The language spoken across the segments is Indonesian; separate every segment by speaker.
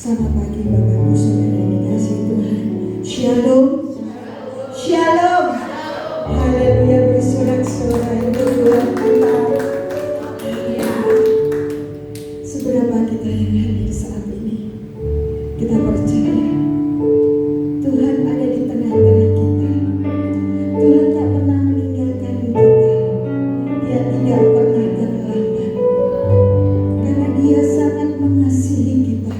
Speaker 1: Selamat pagi Bapak Ibu Saudara yang dikasihi Tuhan. Shalom. Shalom. Haleluya, bersorak-sorai untuk Tuhan kita. Seberapa kita yang hadir saat ini, kita percaya Tuhan ada di tengah-tengah kita. Tuhan tak pernah meninggalkan kita. Dia tidak pernah terlambat. Karena Dia sangat mengasihi kita.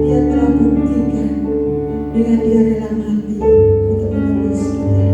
Speaker 1: Dia telah buktikan dengan Dia rela mati untuk menebus kita.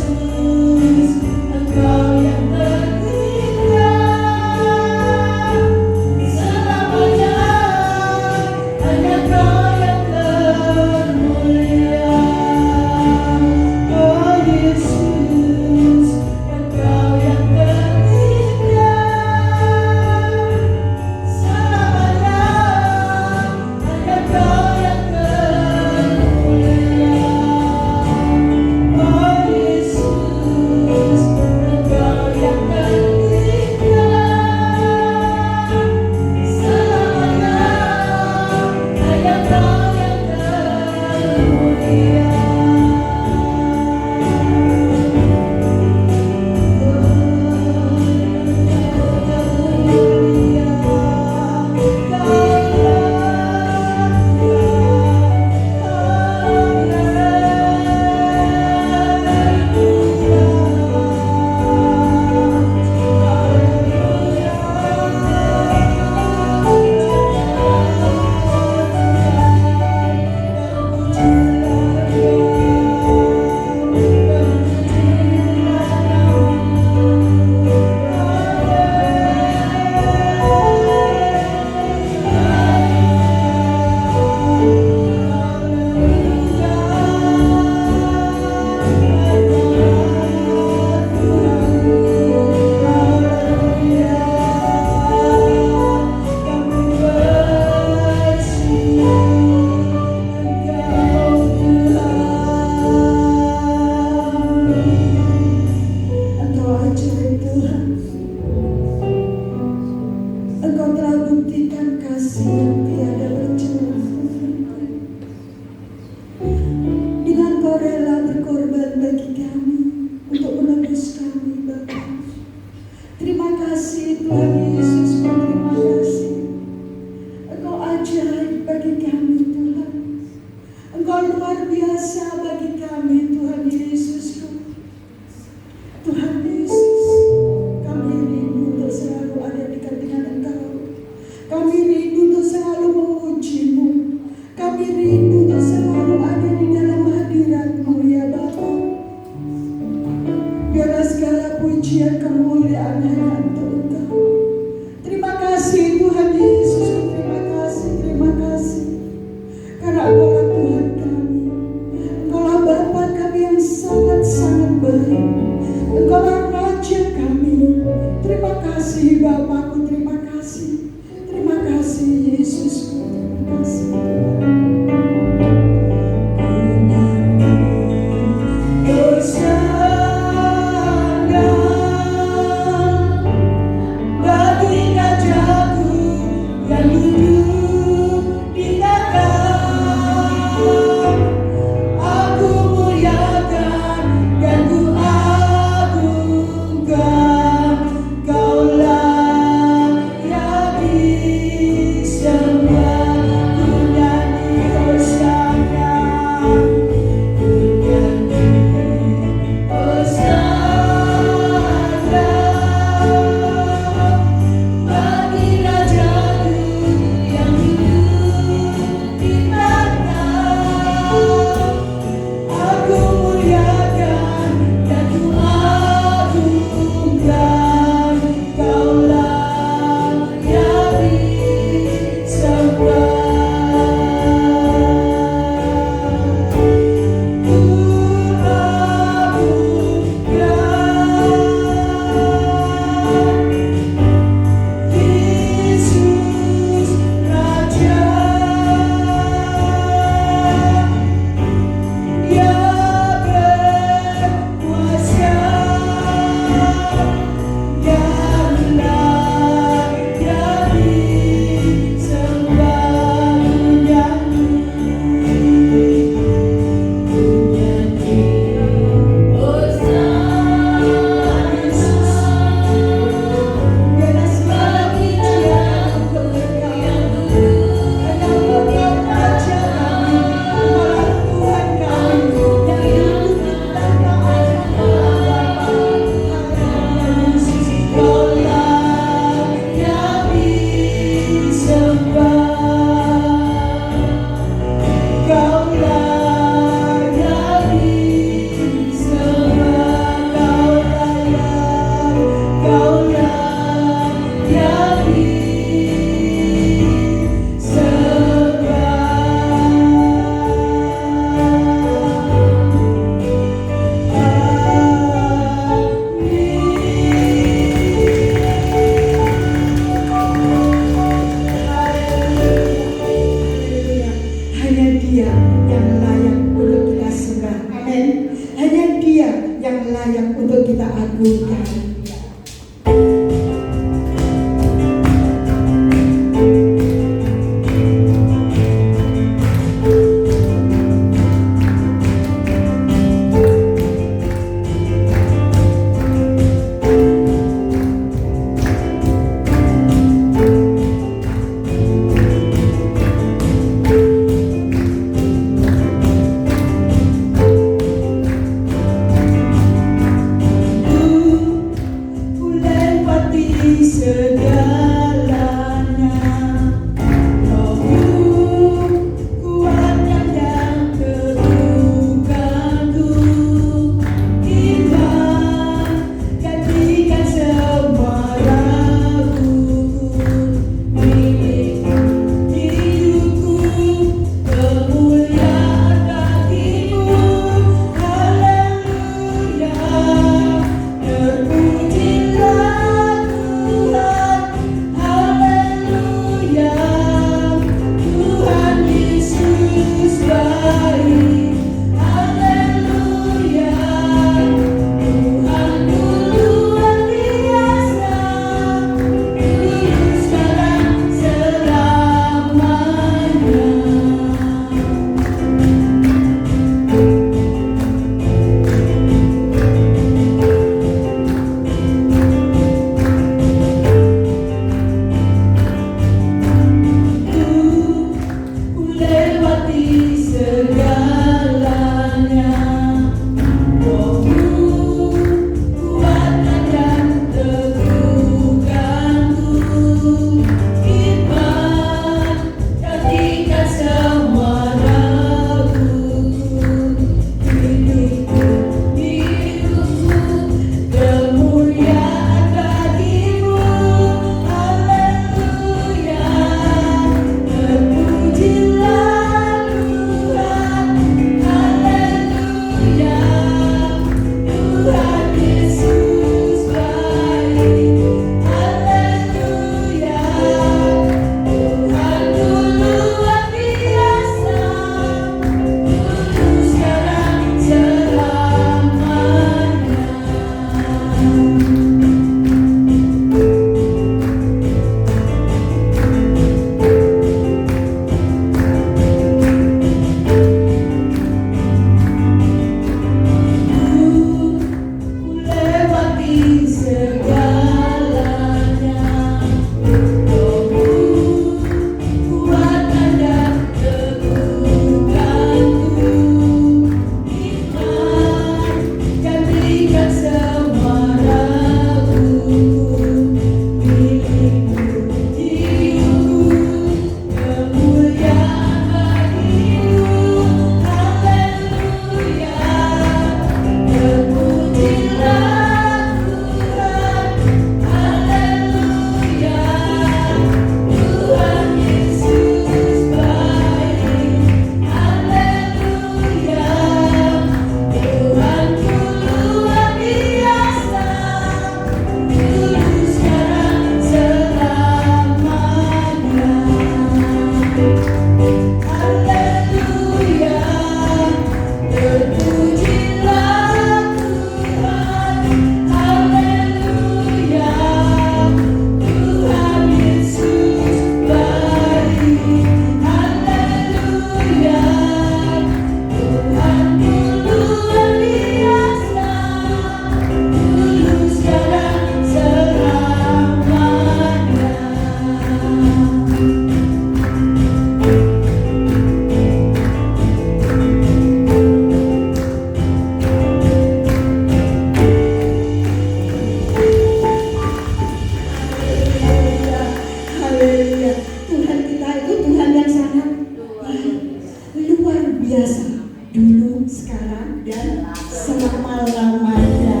Speaker 1: biasa, dulu, sekarang, dan selama-lamanya.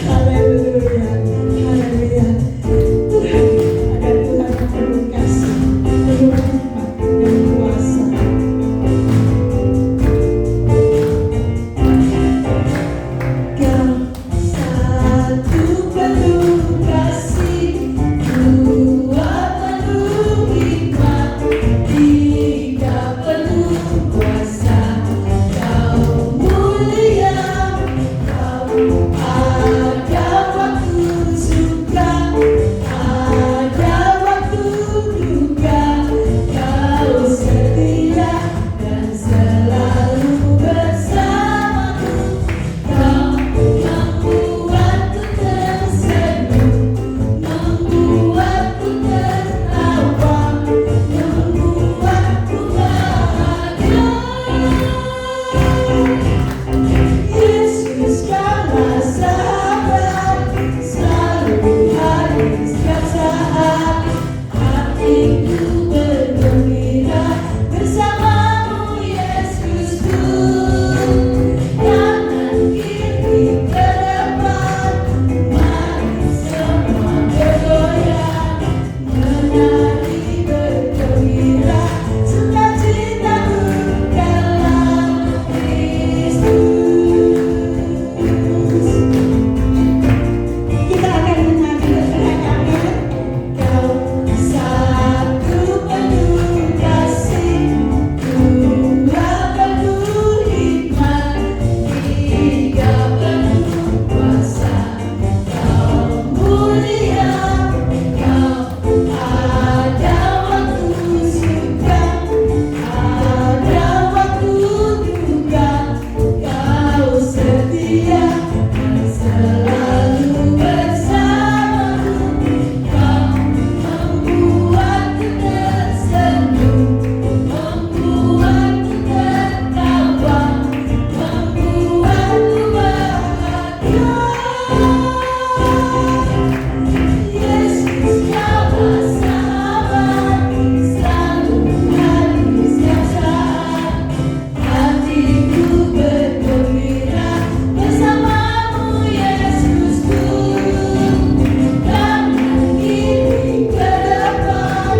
Speaker 1: Haleluya, haleluya. Tuhan, ada Tuhan yang penuh kasih, penuh hikmat dan kuasa. Kau satu penuh kasih, dua penuh hikmat, tiga penuh kuasa. Kau mulia, kau ada waktu suka, ada waktu duka. Kau setia dan selalu bersamaku. Kau membuatku tersenyum, membuatku tertawa, membuatku bahagia. Yesus Kaulah sahabat, selalu hadir setiap saat. Hatiku bergembira bersamamu, Yesusku. Kanan kiri ke depan, mari semua bergoyang, menari bergembira, sukacitaku dalam Kristus. Kita akan menyanyi bersama-sama. Kau satu penuh kasih, dua penuh hikmat, tiga penuh kuasa. Kau mulia, kau ada waktu suka, ada waktu duka. Kau setia dan selalu bersamaku. Kau membuatku tersenyum, membuatku tertawa, membuatku bahagia. Yesus Kaulah sahabat, selalu hadir setiap saat. Hatiku bergembira bersamamu, Yesusku. Kanan kiri ke depan,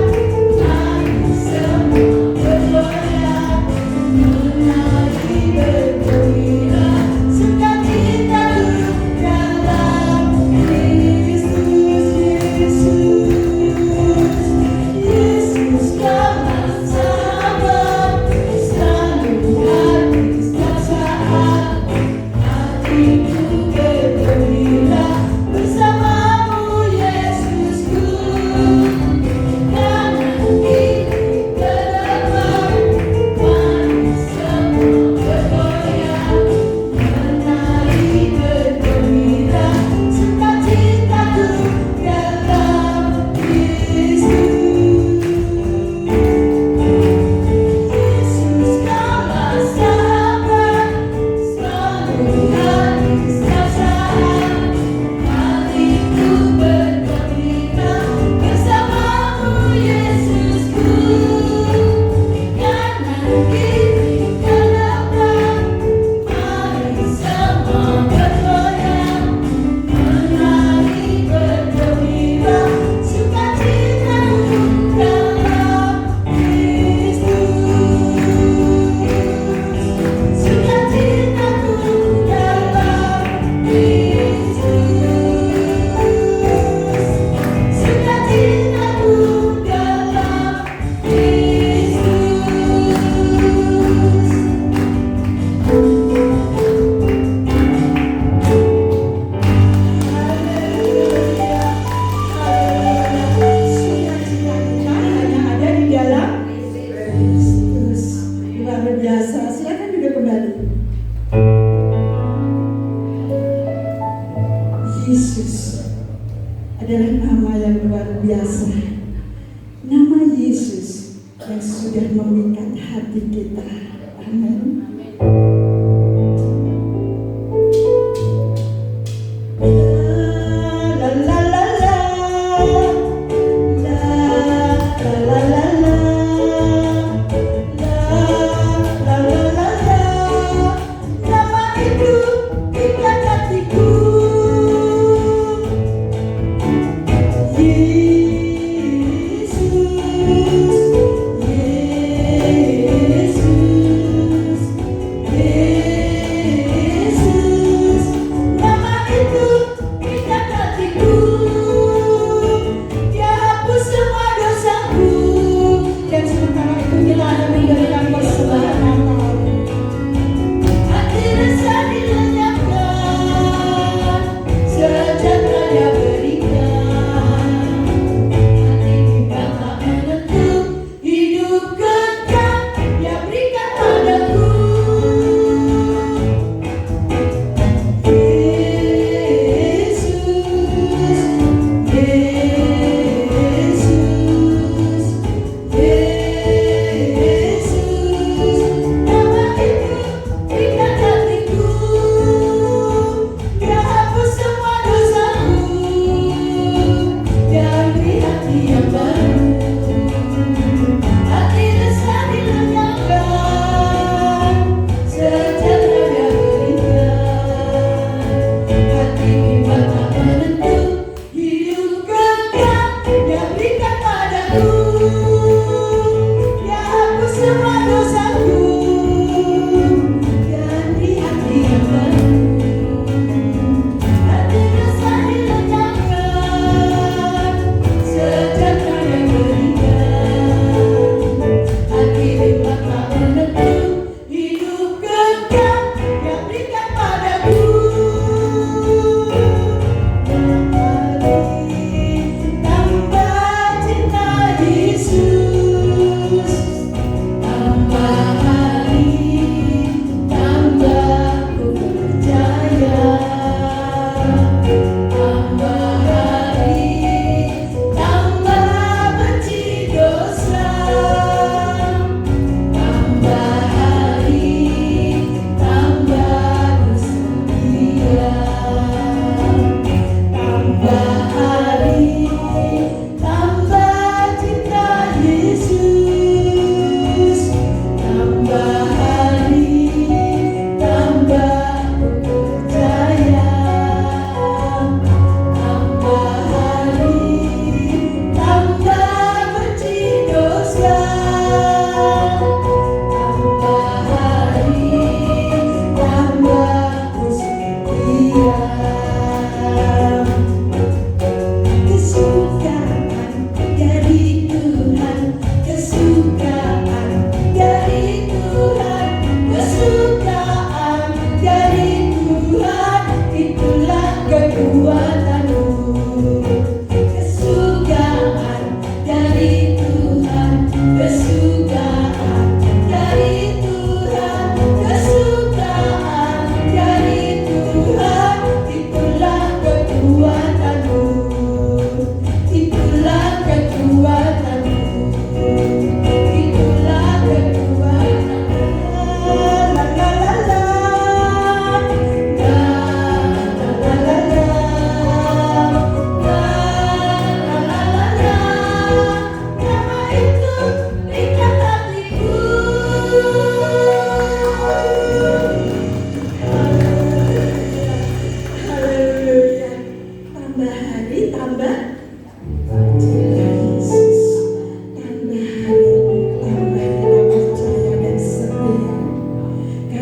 Speaker 1: mari semua bergoyang, menari bergembira, sukacitaku dalam Kristus Yesus. Yesus Kaulah sahabat, selalu hadir setiap saat. Hatiku bergembira bersamamu, Yesusku. Kanan kiri ke depan, mari semua bergoyang, menari bergembira, sukacitaku dalam Kristus. Yesus Kaulah sahabat, selalu hadir setiap saat. Hatiku bergembira bersamamu, Yesusku. Kanan kiri ke depan, mari semua bergoyang, menari bergembira, sukacitaku dalam Kristus. Sukacitaku dalam Kristus. Sukacitaku dalam Haleluya, haleluya. Sukacita kita hanya ada di dalam Kristus. Luar biasa. Silakan duduk kembali. Yesus adalah nama yang luar biasa. Nama Yesus yang sudah memikat hati kita. Amin. La la la la, la la la la la, la la la la.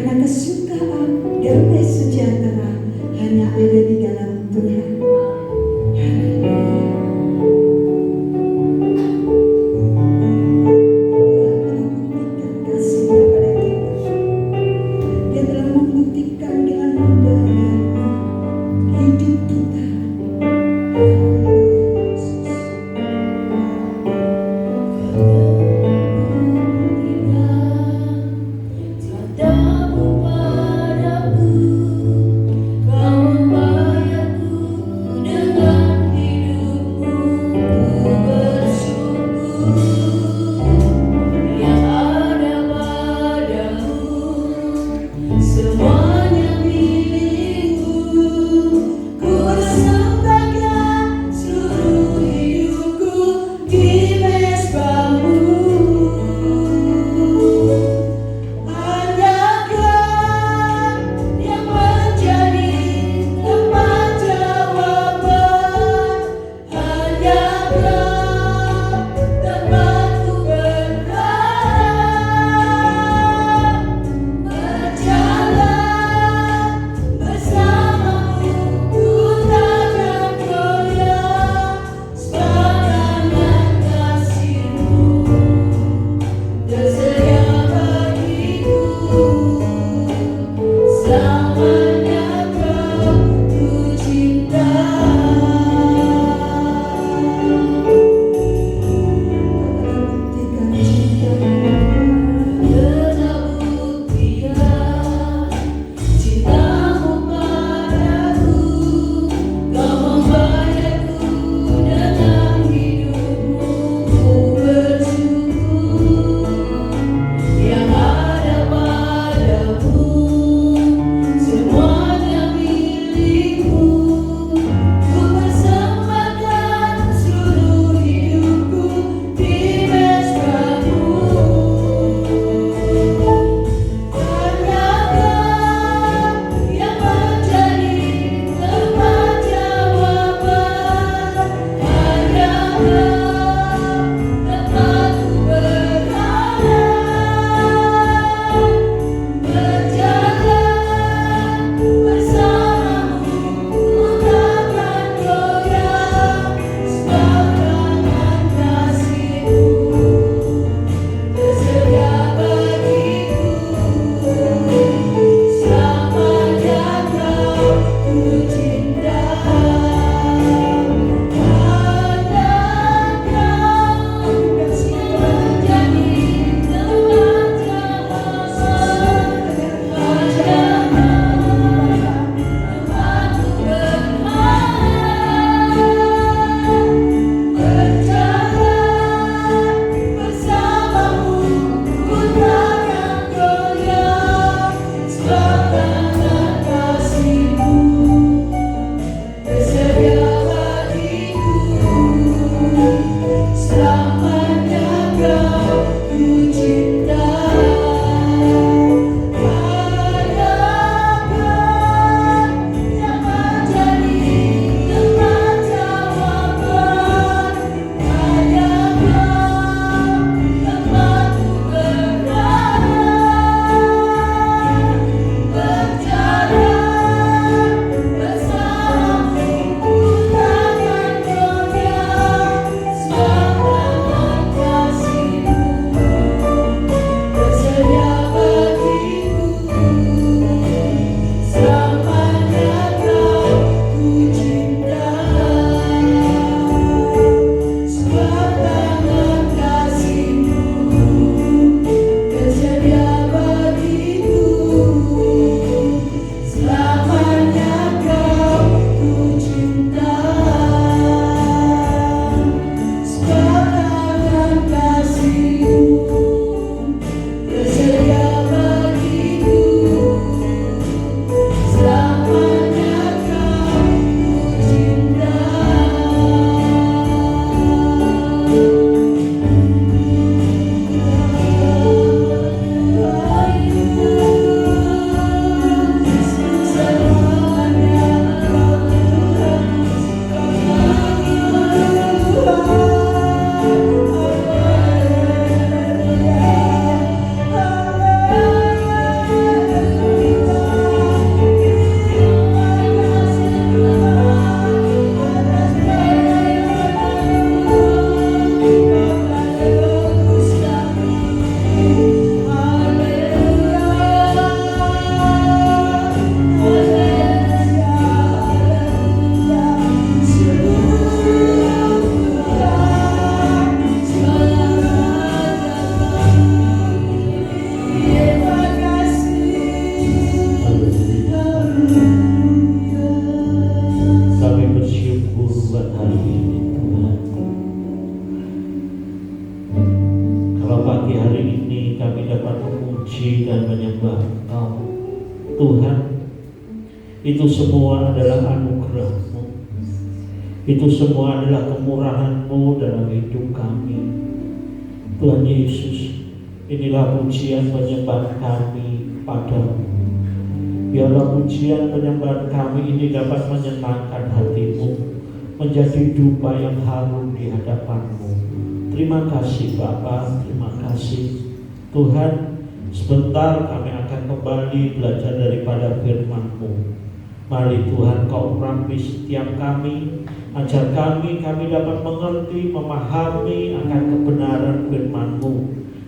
Speaker 1: Karena kesukaan, damai sejahtera hanya ada di dalam Tuhan.
Speaker 2: Berjalan Tuhan, itu semua adalah anugerah-Mu. Itu semua adalah kemurahan-Mu dalam hidup kami. Tuhan Yesus, inilah pujian penyembahan kami padamu. Biarlah pujian penyembahan kami ini dapat menyenangkan hati-Mu, menjadi dupa yang harum di hadapan-Mu. Terima kasih Bapa, terima kasih Tuhan. Sebentar kami akan kembali belajar daripada firman-Mu. Mari Tuhan, Kau urapi setiap kami, ajar kami dapat mengerti, memahami akan kebenaran firman-Mu,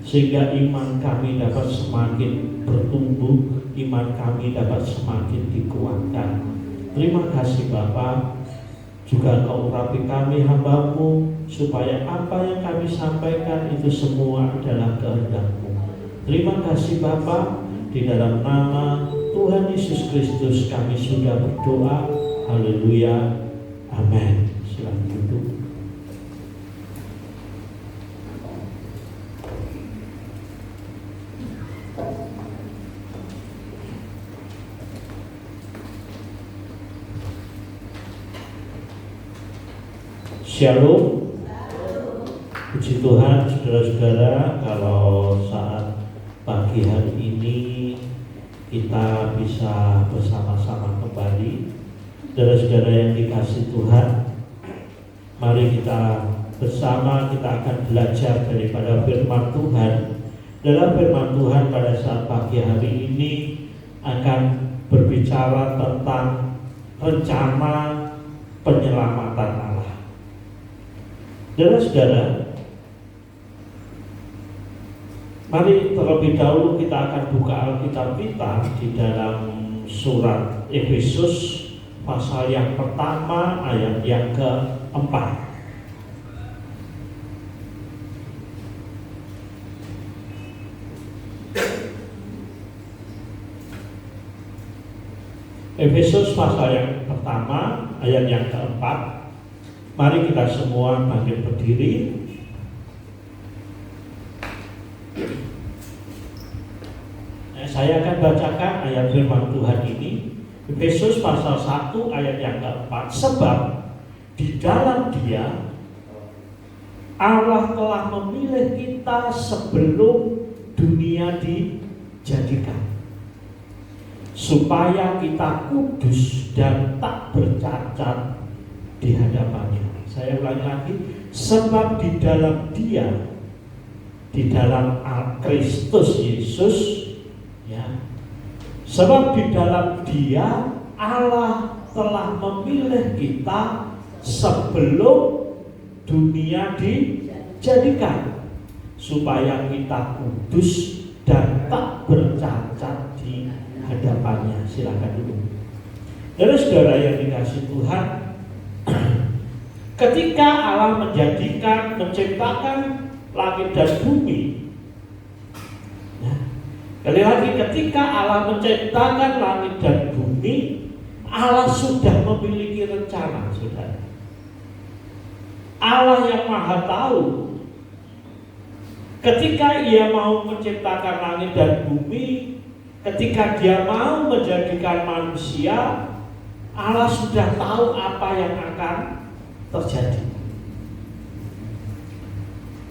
Speaker 2: sehingga iman kami dapat semakin bertumbuh, iman kami dapat semakin dikuatkan. Terima kasih Bapa. Juga Kau urapi kami hamba-Mu, supaya apa yang kami sampaikan itu semua adalah kehendak-Mu. Terima kasih Bapa, di dalam nama Tuhan Yesus Kristus kami sudah berdoa. Haleluya, amin. Silakan duduk. Shalom. Puji Tuhan, saudara-saudara, kalau saat pagi hari ini kita bisa bersama-sama kembali. Saudara-saudara yang dikasihi Tuhan, mari kita bersama, kita akan belajar daripada firman Tuhan. Dalam firman Tuhan pada saat pagi hari ini akan berbicara tentang rencana penyelamatan Allah. Saudara-saudara, mari terlebih dahulu kita akan buka Alkitab kita di dalam surat Efesus pasal yang pertama ayat yang keempat. Efesus pasal yang pertama ayat yang keempat. Mari kita semua bangkit berdiri. Saya akan bacakan ayat firman Tuhan ini, Efesus pasal 1 ayat yang keempat. Sebab di dalam Dia Allah telah memilih kita sebelum dunia dijadikan, supaya kita kudus dan tak bercacat di hadapannya. Saya ulangi lagi, sebab di dalam Dia, di dalam Kristus Yesus, ya, sebab di dalam Dia Allah telah memilih kita sebelum dunia dijadikan, supaya kita kudus dan tak bercacat di hadapannya. Silakan dulu. Saudara yang dikasihi Tuhan, ketika Allah menciptakan langit dan bumi, kali lagi, ketika Allah menciptakan langit dan bumi, Allah sudah memiliki rencana, saudara. Allah yang Maha Tahu, ketika Ia mau menciptakan langit dan bumi, ketika Dia mau menjadikan manusia, Allah sudah tahu apa yang akan terjadi.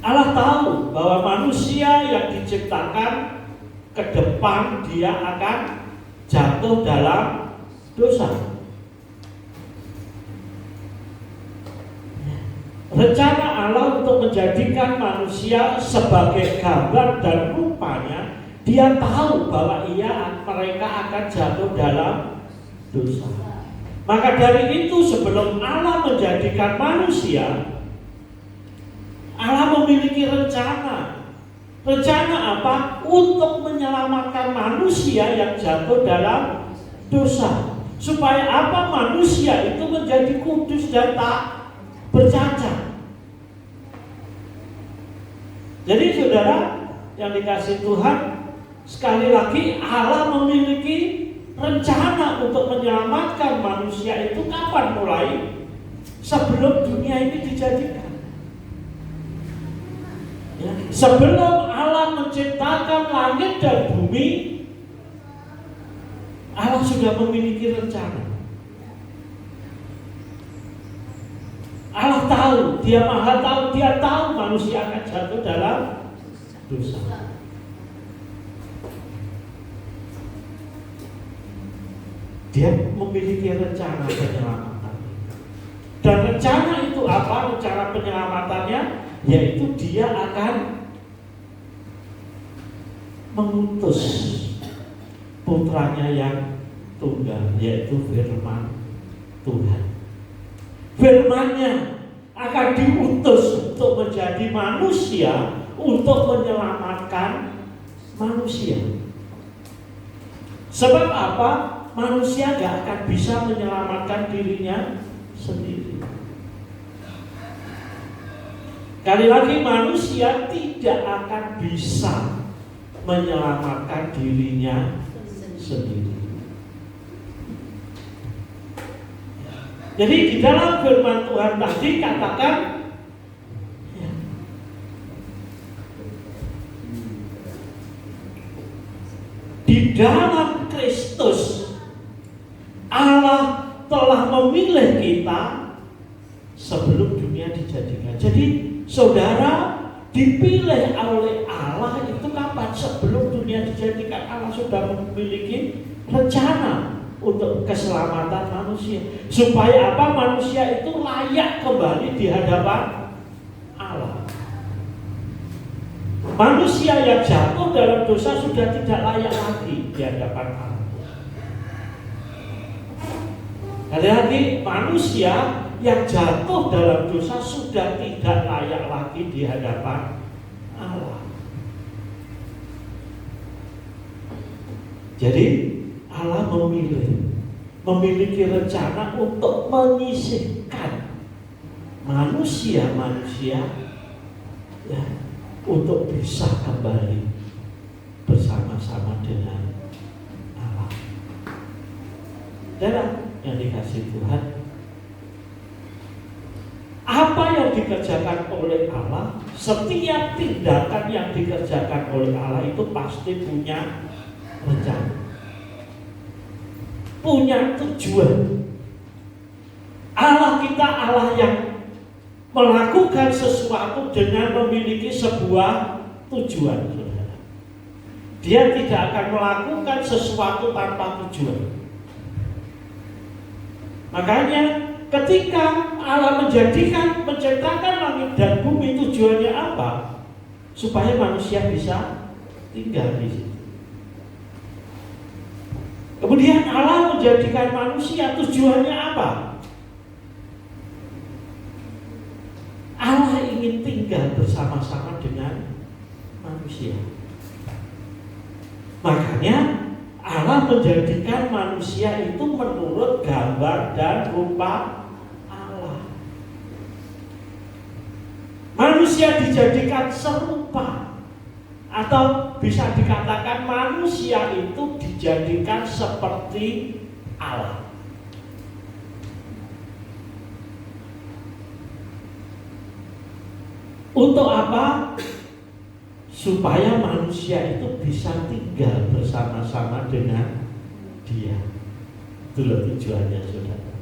Speaker 2: Allah tahu bahwa manusia yang diciptakan ke depan dia akan jatuh dalam dosa. Rencana Allah untuk menjadikan manusia sebagai gambar dan rupanya, Dia tahu bahwa mereka akan jatuh dalam dosa. Maka dari itu, sebelum Allah menjadikan manusia, Allah memiliki rencana. Rencana apa? Untuk menyelamatkan manusia yang jatuh dalam dosa. Supaya apa? Manusia itu menjadi kudus dan tak bercacat. Jadi saudara yang dikasihi Tuhan, sekali lagi Allah memiliki rencana untuk menyelamatkan manusia itu kapan mulai? Sebelum dunia ini dijadikan. Ya, sebelum Allah menciptakan langit dan bumi, Allah sudah memiliki rencana. Allah tahu, Dia Maha tahu, Dia tahu manusia akan jatuh dalam dosa. Dia memiliki rencana penyelamatan. Dan rencana itu apa? Rencana penyelamatannya yaitu Dia akan mengutus putranya yang tunggal, yaitu firman Tuhan. Firman-Nya akan diutus untuk menjadi manusia, untuk menyelamatkan manusia. Sebab apa? Manusia gak akan bisa menyelamatkan dirinya sendiri. Kali lagi, manusia tidak akan bisa menyelamatkan dirinya sendiri. Jadi di dalam firman Tuhan tadi katakan, di dalam Kristus Allah telah memilih kita sebelum dunia dijadikan. Jadi saudara dipilih oleh Allah itu kapan? Sebelum dunia dijadikan. Allah sudah memiliki rencana untuk keselamatan manusia, supaya apa? Manusia itu layak kembali di hadapan Allah. Manusia yang jatuh dalam dosa sudah tidak layak lagi di hadapan Allah. Sekali lagi, manusia yang jatuh dalam dosa sudah tidak layak lagi di hadapan Allah. Jadi Allah memiliki rencana untuk menyisihkan manusia-manusia ya, untuk bisa kembali bersama-sama dengan Allah. Dan yang dikasih Tuhan, apa yang dikerjakan oleh Allah, setiap tindakan yang dikerjakan oleh Allah itu pasti punya rencana, punya tujuan. Allah kita Allah yang melakukan sesuatu dengan memiliki sebuah tujuan, saudara. Dia tidak akan melakukan sesuatu tanpa tujuan. Makanya ketika Allah menciptakan langit dan bumi, tujuannya apa? Supaya manusia bisa tinggal di situ. Kemudian Allah menjadikan manusia, tujuannya apa? Allah ingin tinggal bersama-sama dengan manusia. Makanya Allah menjadikan manusia itu menurut gambar dan rupa Allah. Manusia dijadikan serupa, atau bisa dikatakan manusia itu dijadikan seperti Allah. Untuk apa? Supaya manusia itu bisa tinggal bersama-sama dengan Dia. Itulah tujuannya, saudara.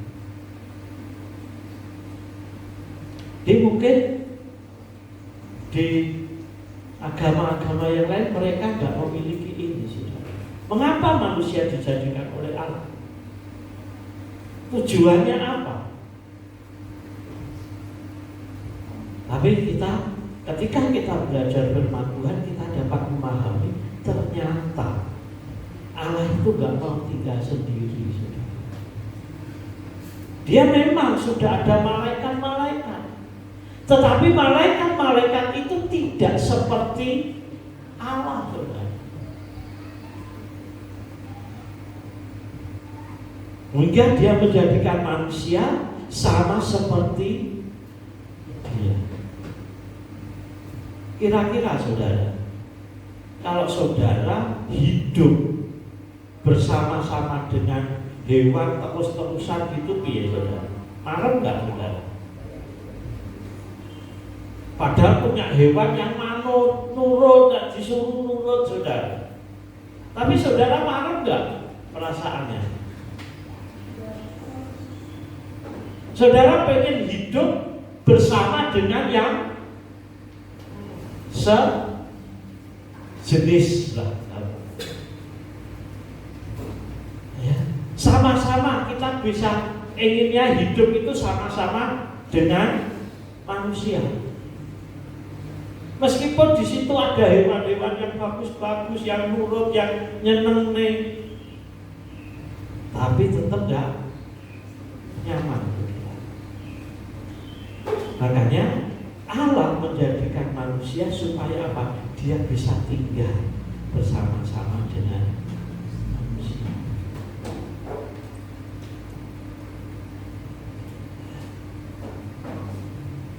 Speaker 2: Jadi mungkin di agama-agama yang lain mereka nggak memiliki ini, saudara. Mengapa manusia dijadikan oleh Allah? Tujuannya apa? Tapi ketika kita belajar firman Tuhan, kita dapat memahami ternyata Allah itu gak mau tinggal sendiri, saudara. Dia memang sudah ada malaikat-malaikat, tetapi malaikat-malaikat itu tidak seperti Allah, saudara. Hingga Dia menjadikan manusia sama seperti Dia. Kira-kira saudara, kalau saudara hidup bersama-sama dengan hewan terus-terusan gitu, piye saudara? Marah nggak saudara? Padahal punya hewan yang manut, nurut, nggak disuruh nurut, saudara. Tapi saudara marah nggak perasaannya? Saudara pengen hidup bersama dengan yang sejenis lah. Ya. Sama-sama kita bisa inginnya hidup itu sama-sama dengan manusia. Meskipun di situ ada hewan-hewan yang bagus-bagus, yang nurut, yang nyeneng nih, tapi tetap gak nyaman. Makanya Allah menjadikan manusia supaya apa? Dia bisa tinggal bersama-sama dengan manusia.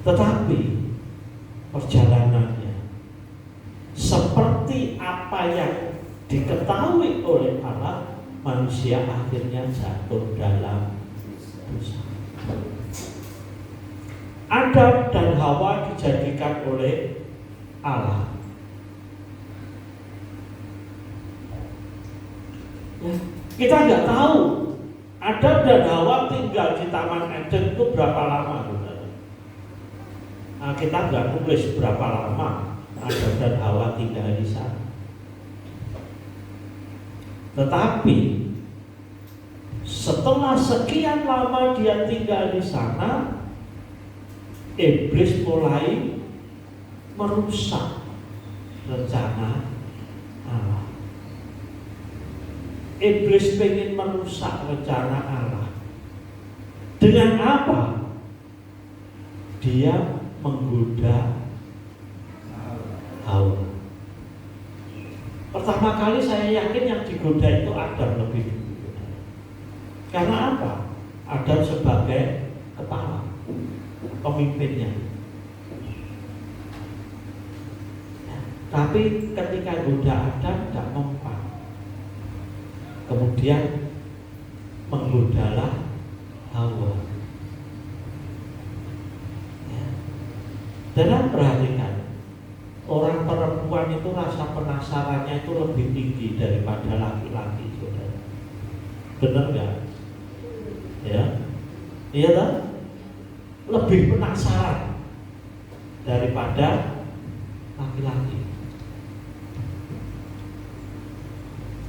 Speaker 2: Tetapi perjalanannya seperti apa yang diketahui oleh Allah, manusia akhirnya jatuh dalam dosa. Adam dan Hawa dijadikan oleh Allah. Ya, kita nggak tahu Adam dan Hawa tinggal di Taman Eden itu berapa lama, saudara. Nah, kita nggak nulis berapa lama Adam dan Hawa tinggal di sana. Tetapi setelah sekian lama dia tinggal di sana, iblis mulai merusak rencana Allah. Iblis pengen merusak rencana Allah. Dengan apa? Dia menggoda Hawa. Pertama kali saya yakin yang digoda itu Adam lebih dulu. Karena apa? Adam sebagai kepala, pemimpinnya. Tapi ketika goda Adam tidak mempan, kemudian menggodalah Hawa. Dan perhatikan, orang perempuan itu rasa penasarannya itu lebih tinggi daripada laki-laki, saudara. Benar nggak? Ya, iya kan? Lebih penasaran daripada laki-laki.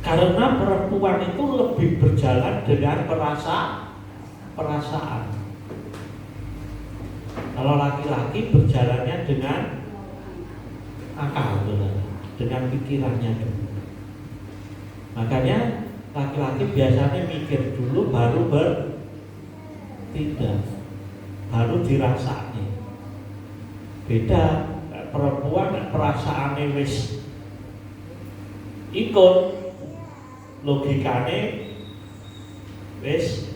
Speaker 2: Karena perempuan itu lebih berjalan dengan perasaan. Kalau laki-laki berjalannya dengan akal, dengan pikirannya dulu. Makanya laki-laki biasanya mikir dulu baru bertindak, baru dirasani. Beda perempuan perasaannya wis ikut, logikane wis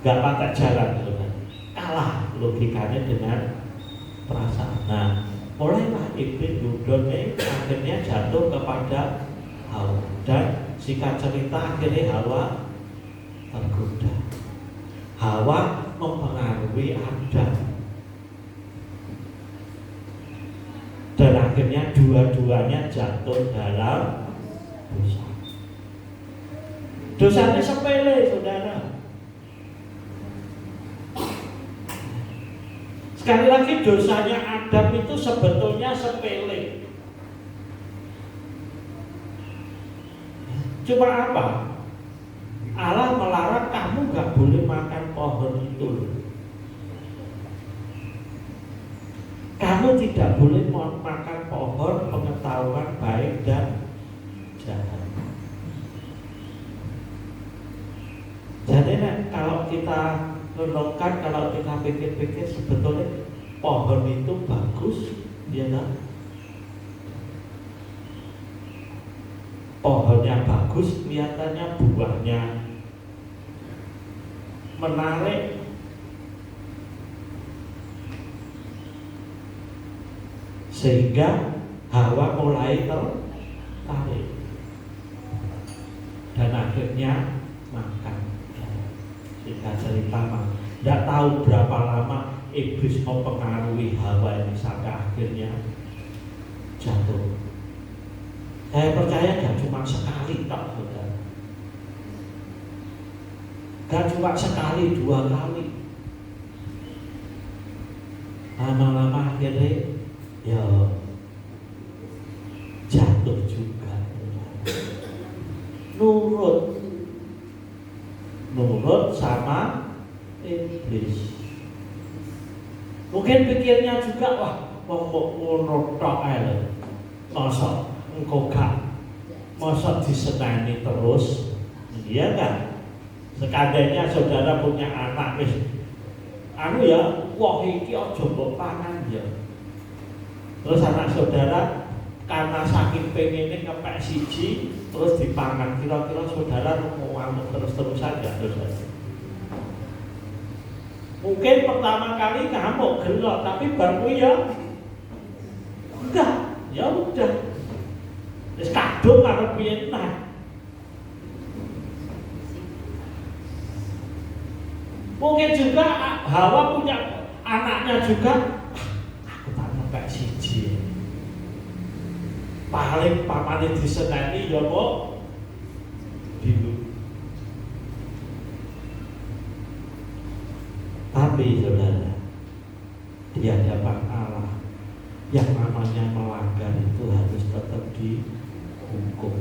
Speaker 2: gak patek jalan, kalah logikanya dengan perasaan. Nah, mulailah iblis duduknya akhirnya jatuh kepada Hawa, dan singkat cerita akhirnya Hawa tergoda. Hawa mempengaruhi Adam, dan akhirnya dua-duanya jatuh dalam dosa. Dosanya sepele, saudara. Sekali lagi, dosanya Adam itu sebetulnya sepele. Cuma apa? Allah melarang kamu gak boleh makan pohon itu. Kamu tidak boleh makan pohon pengetahuan baik dan jahat. Jadi kalau kita renungkan, kalau kita pikir-pikir, sebetulnya pohon itu bagus, ya kan? Pohonnya bagus, kelihatannya buahnya menarik, sehingga Hawa mulai tertarik dan akhirnya makan. Singkat cerita, tidak tahu berapa lama iblis mempengaruhi Hawa ini sampai akhirnya jatuh. Saya percaya tidak cuma sekali, tak, saudara. Gak cuma sekali, 2 kali. Lama-lama akhirnya ya jatuh juga. Nurut sama iblis. Mungkin pikirnya juga, wah, mau nurut tok ae. Masa engkau gak, masa disenani terus? Iya kan? Sekadanya saudara punya anak, wis ya, wah iki aja mbok pangan ya. Terus anak saudara karena saking pengennya ngepek siji terus dipangan, kira-kira saudara mau ngamuk terus-terusan gak terus aja? Mungkin pertama kali ngamuk gelok, tapi baru ya enggak, ya udah. Terus kadung karo piye nah. Mungkin juga Hawa punya anaknya juga, aku tak ngepek siji. Paling pamane diseneni ya kok bingung. Tapi saudara, di hadapan Allah yang namanya melanggar itu harus tetap dihukum.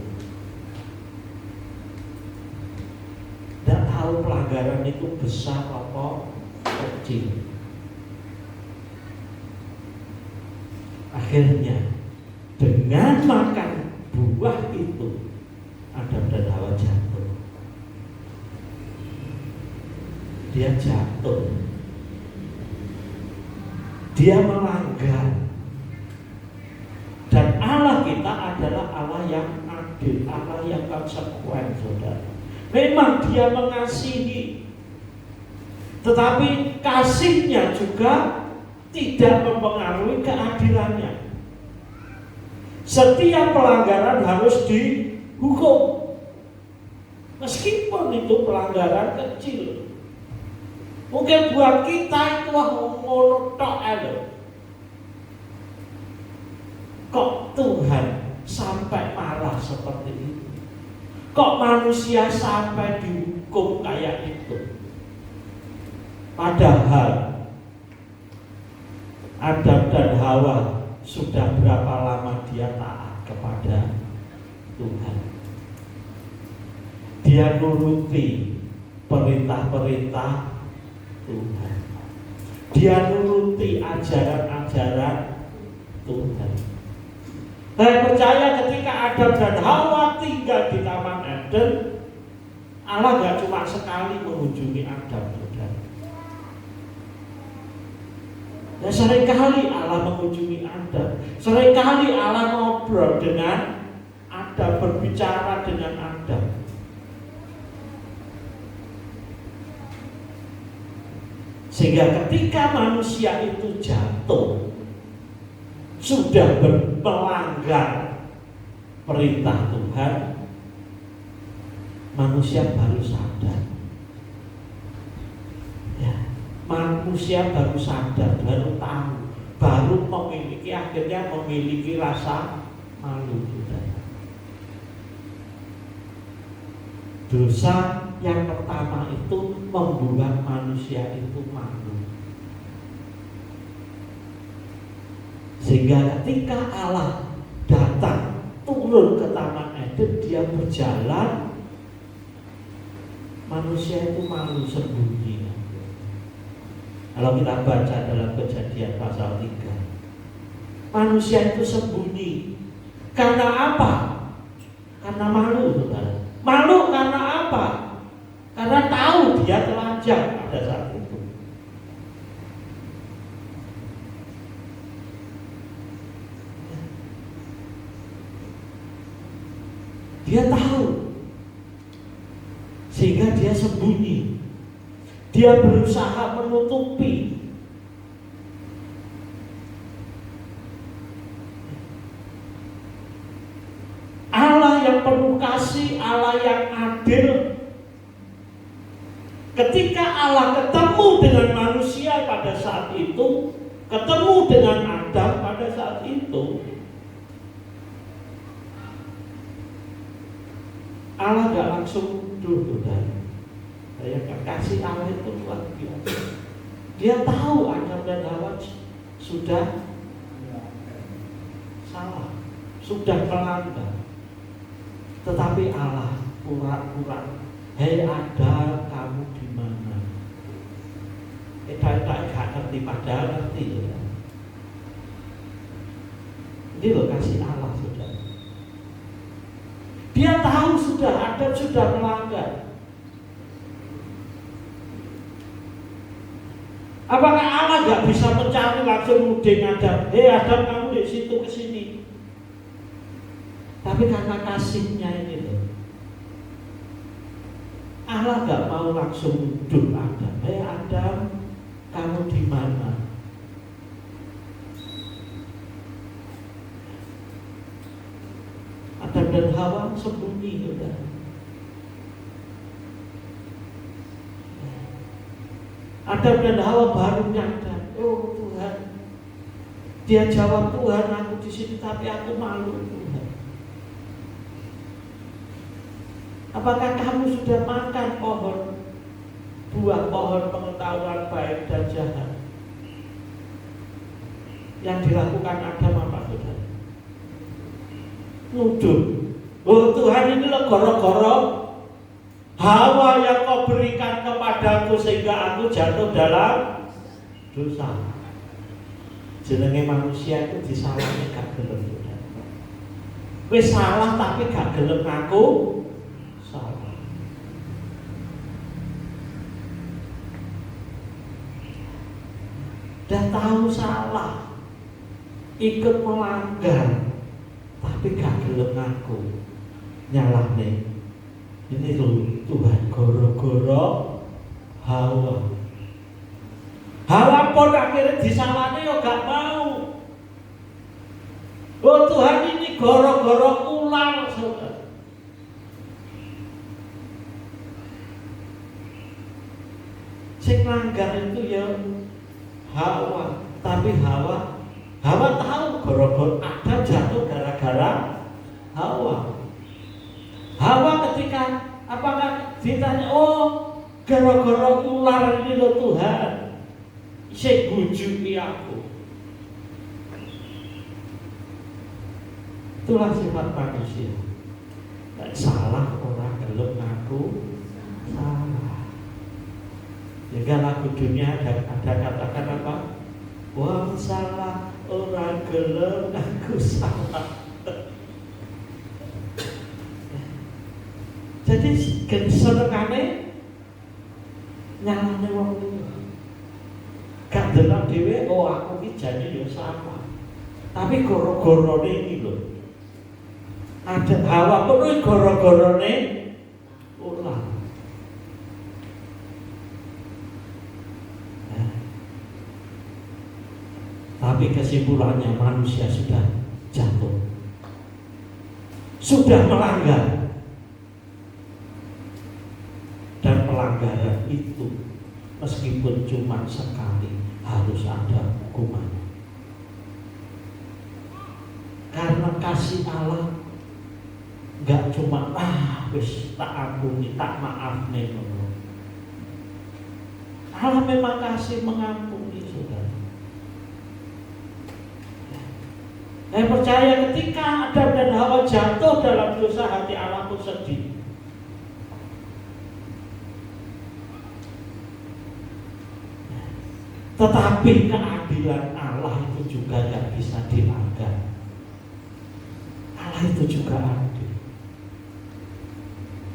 Speaker 2: Tidak tahu pelanggaran itu besar atau kecil. Akhirnya dengan makan buah itu Adam dan Hawa jatuh. Dia jatuh. Dia melanggar. Dan Allah kita adalah Allah yang adil, Allah yang konsekuen, saudara. Memang dia mengasihi, tetapi kasihnya juga tidak mempengaruhi keadilannya. Setiap pelanggaran harus dihukum, meskipun itu pelanggaran kecil. Mungkin buat kita itu ngono tok ae. Kok Tuhan sampai marah seperti itu? Kok manusia sampai dihukum kayak itu? Padahal Adam dan Hawa sudah berapa lama dia taat kepada Tuhan. Dia nuruti perintah-perintah Tuhan. Dia nuruti ajaran-ajaran Tuhan. Saya percaya ketika Adam dan Hawa tinggal di Taman Eden, Allah gak cuma sekali mengunjungi Adam, saudara. Ya, seringkali Allah mengunjungi Adam, seringkali Allah ngobrol dengan Adam, berbicara dengan Adam. Sehingga ketika manusia itu jatuh, sudah melanggar perintah Tuhan, manusia baru sadar. Ya, manusia baru sadar, baru tahu, baru memiliki, akhirnya memiliki rasa malu. Dosa yang pertama itu membuat manusia itu malu. Sehingga ketika Allah datang turun ke Taman Eden, dia berjalan, manusia itu malu sembunyi. Kalau kita baca dalam Kejadian pasal 3, manusia itu sembunyi. Karena apa? Karena malu, saudara. Malu karena apa? Karena tahu dia telanjang pada saat itu. Dia tahu, sehingga dia sembunyi. Dia berusaha menutupi. Allah yang penuh kasih, Allah yang adil, ketika Allah ketemu dengan manusia pada saat itu, ketemu dengan Adam pada saat itu, Allah gak langsung duduk. Bayangkan kasih Allah itu luar biasa. Dia tahu Adam dan Hawa sudah salah, sudah melanggar. Tetapi Allah pura-pura, hei Adam, kamu di mana? Tak ngerti, padahal ngerti ya. Ini loh kasih Allah sudah. Dia tahu sudah Adam sudah melanggar. Apakah Allah nggak bisa mencari langsung nuding Adam? Hei Adam, kamu di situ ke sini. Tapi karena kasihnya ini loh, Allah nggak mau langsung nuduh Adam. Hei Adam, kamu di mana? Adam dan Hawa sembunyi sudah. Adam dan Hawa baru nyadar, oh Tuhan. Dia jawab, Tuhan aku di sini tapi aku malu Tuhan. Apakah kamu sudah makan buah pohon pengetahuan baik dan jahat? Yang dilakukan Adam apa saudara? Nuduh. Oh Tuhan, ini loh goro-goro Hawa yang kau berikan kepadaku sehingga aku jatuh dalam dosa. Jenenge manusia itu disalahnya gak gelem. Wis salah tapi gak gelem ngaku salah. Dan tahu salah, ikut melanggar, tapi gak gelem ngaku, nyalahne. Ini loh Tuhan goro-goro Hawa. Hawa pun akhirnya disalahnya yo gak mau. Oh Tuhan, ini goro-goro ular saudara. Sing langgar itu ya Hawa, tapi Hawa tahu goro-goro Adam jatuh gara-gara Hawa. Hawa ketika apakah ditanya, oh gara-gara ular ini loh Tuhan, saya bujuki aku. Itulah sifat manusia. Dan salah orang gelem ngaku salah. Sehingga lagu dunia ada katakan apa? Wah salah orang gelem ngaku salah. Jadi senengane nyalane wong liya. Gak delok dhewe, oh aku iki jane ya salah. Tapi goro-gorone iki lho. Ada Hawa pun goro-gorone ulah. Tapi kesimpulannya manusia sudah jatuh. Sudah melanggar. Dan pelanggaran itu meskipun cuma sekali harus ada hukuman. Karena kasih Allah gak cuma wis tak ampuni, tak maaf nih. Allah memang kasih mengampuni saudara. Saya percaya ketika Adam dan Hawa jatuh dalam dosa, hati Allah pun sedih. Tetapi keadilan Allah itu juga gak bisa dilanggar. Allah itu juga adil.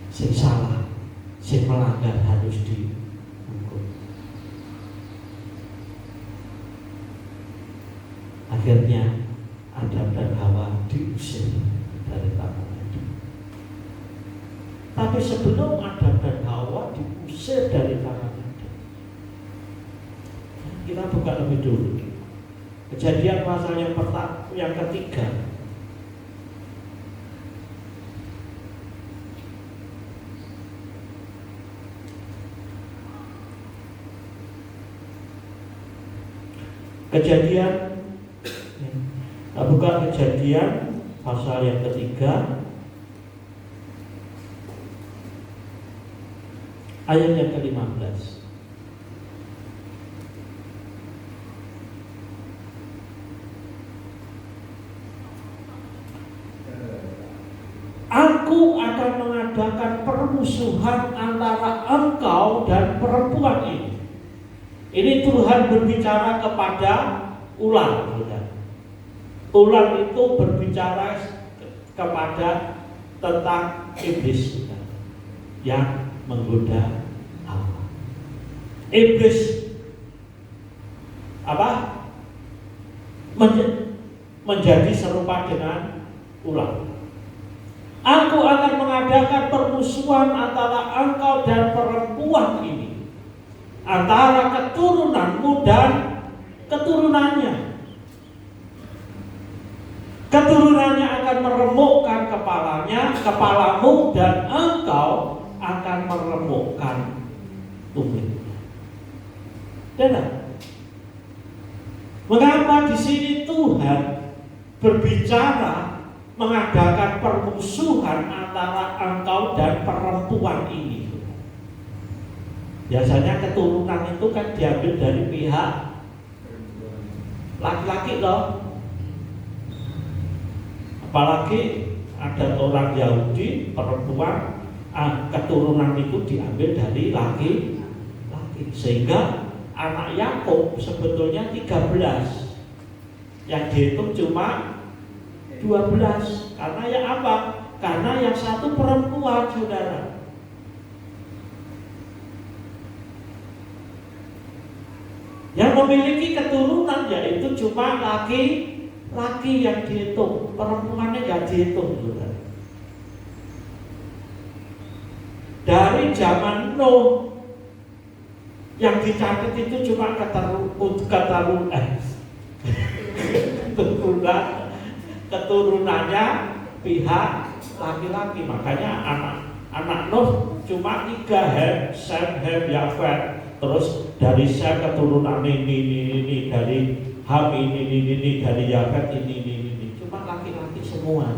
Speaker 2: Sing salah, sing melanggar harus dihukum. Akhirnya Adam dan Hawa diusir dari taman Eden. Tapi sebelum Adam dan Hawa diusir dari taman Eden, kita buka lebih dulu Kejadian pasal yang ketiga. Buka Kejadian pasal yang ketiga ayat yang ke-15. Aku akan mengadakan permusuhan antara engkau dan perempuan ini. Ini Tuhan berbicara kepada ular. Ular itu berbicara kepada tentang iblis yang menggoda Hawa. Iblis apa? Menjadi serupa dengan ular. Aku akan mengadakan permusuhan antara engkau dan perempuan ini, antara keturunanmu dan keturunannya. Keturunannya akan meremukkan kepalamu, dan engkau akan meremukkan tumitnya. Dan mengapa di sini Tuhan berbicara mengadakan permusuhan antara engkau dan perempuan ini? Biasanya keturunan itu kan diambil dari pihak laki-laki loh. Apalagi ada orang Yahudi, perempuan, keturunan itu diambil dari laki-laki. Sehingga anak Yakub sebetulnya 13, yang dihitung cuma 12. Karena yang apa? Karena yang satu perempuan, saudara. Yang memiliki keturunan yaitu cuma laki yang dihitung, perempuannya nggak dihitung, saudara. Dari zaman Nuh yang dicatat itu cuma keturunannya pihak laki-laki. Makanya anak Nuh cuma 3, Ham, Sem, Ham, Yafet. Terus dari Sem keturunan ini, dari Ham ini, dari Yafet ini. Cuma laki-laki semua.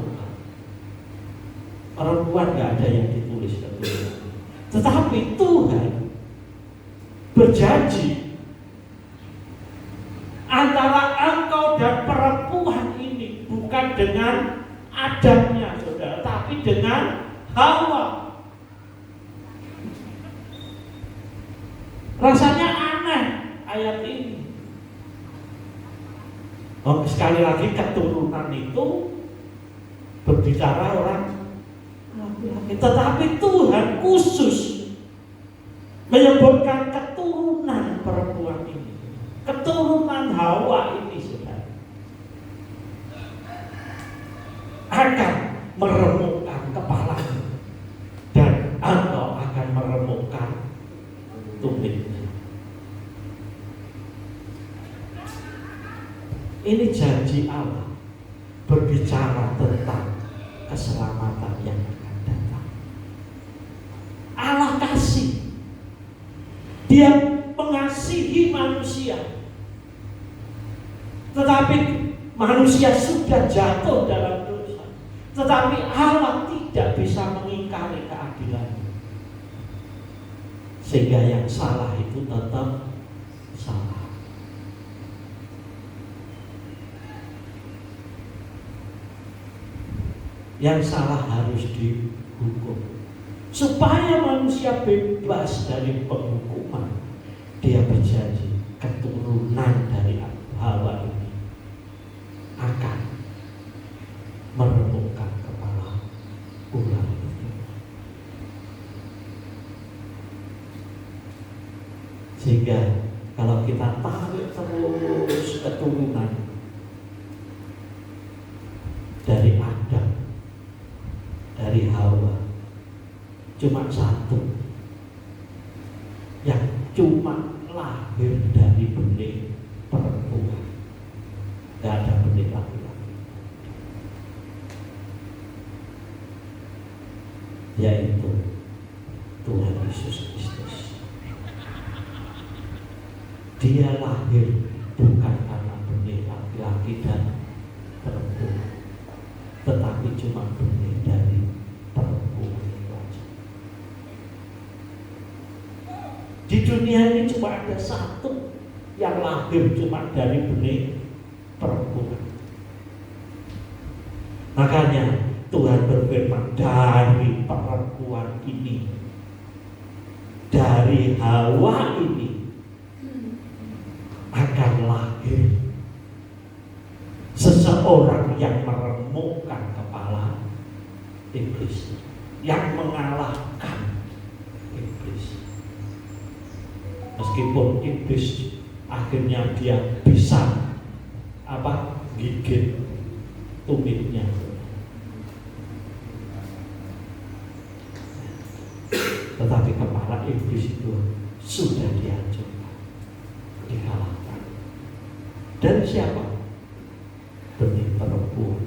Speaker 2: Perempuan nggak ada yang ditulis keturunan. Tetapi Tuhan berjanji antara engkau dan perempuan ini bukan dengan Adamnya, saudara, tapi dengan Hawa. Rasanya aneh ayat ini. Sekali lagi keturunan itu berbicara orang laki-laki, tetapi Tuhan khusus menyebutkan keturunan perempuan ini, keturunan Hawa ini, saudara, akan meremukkan kepalanya dan engkau akan meremukkan tumitnya. Ini janji Allah berbicara tentang keselamatan yang akan datang. Allah kasih, Dia mengasihi manusia, tetapi manusia sudah jatuh dalam dosa. Tetapi Allah tidak bisa mengingkari keadilannya, sehingga yang salah itu tetap salah. Yang salah harus dihukum. Supaya manusia bebas dari penghukuman, Dia berjanji keturunan dari Hawa ini akan meremukkan kepala ular itu. Sehingga kalau kita tarik terus keturunan dari Adam, dari Hawa, cuma satu yang cuma lahir dari benih perempuan, tidak ada benih laki-laki, yaitu Tuhan Yesus Kristus. Dia lahir bukan karena benih laki-laki dan perempuan, tetapi cuma benih dari perempuan saja. Di dunia ini cuma ada satu yang lahir cuma dari benih perempuan. Makanya Tuhan berfirman, dari perempuan ini, dari Hawa ini akan lahir seseorang yang meremukkan kepala iblis, yang mengalahkan iblis. Meskipun iblis akhirnya dia bisa gigit tumitnya, tetapi kepala iblis itu sudah dihancurkan, dikalahkan. Dan siapa? Benih perempuan.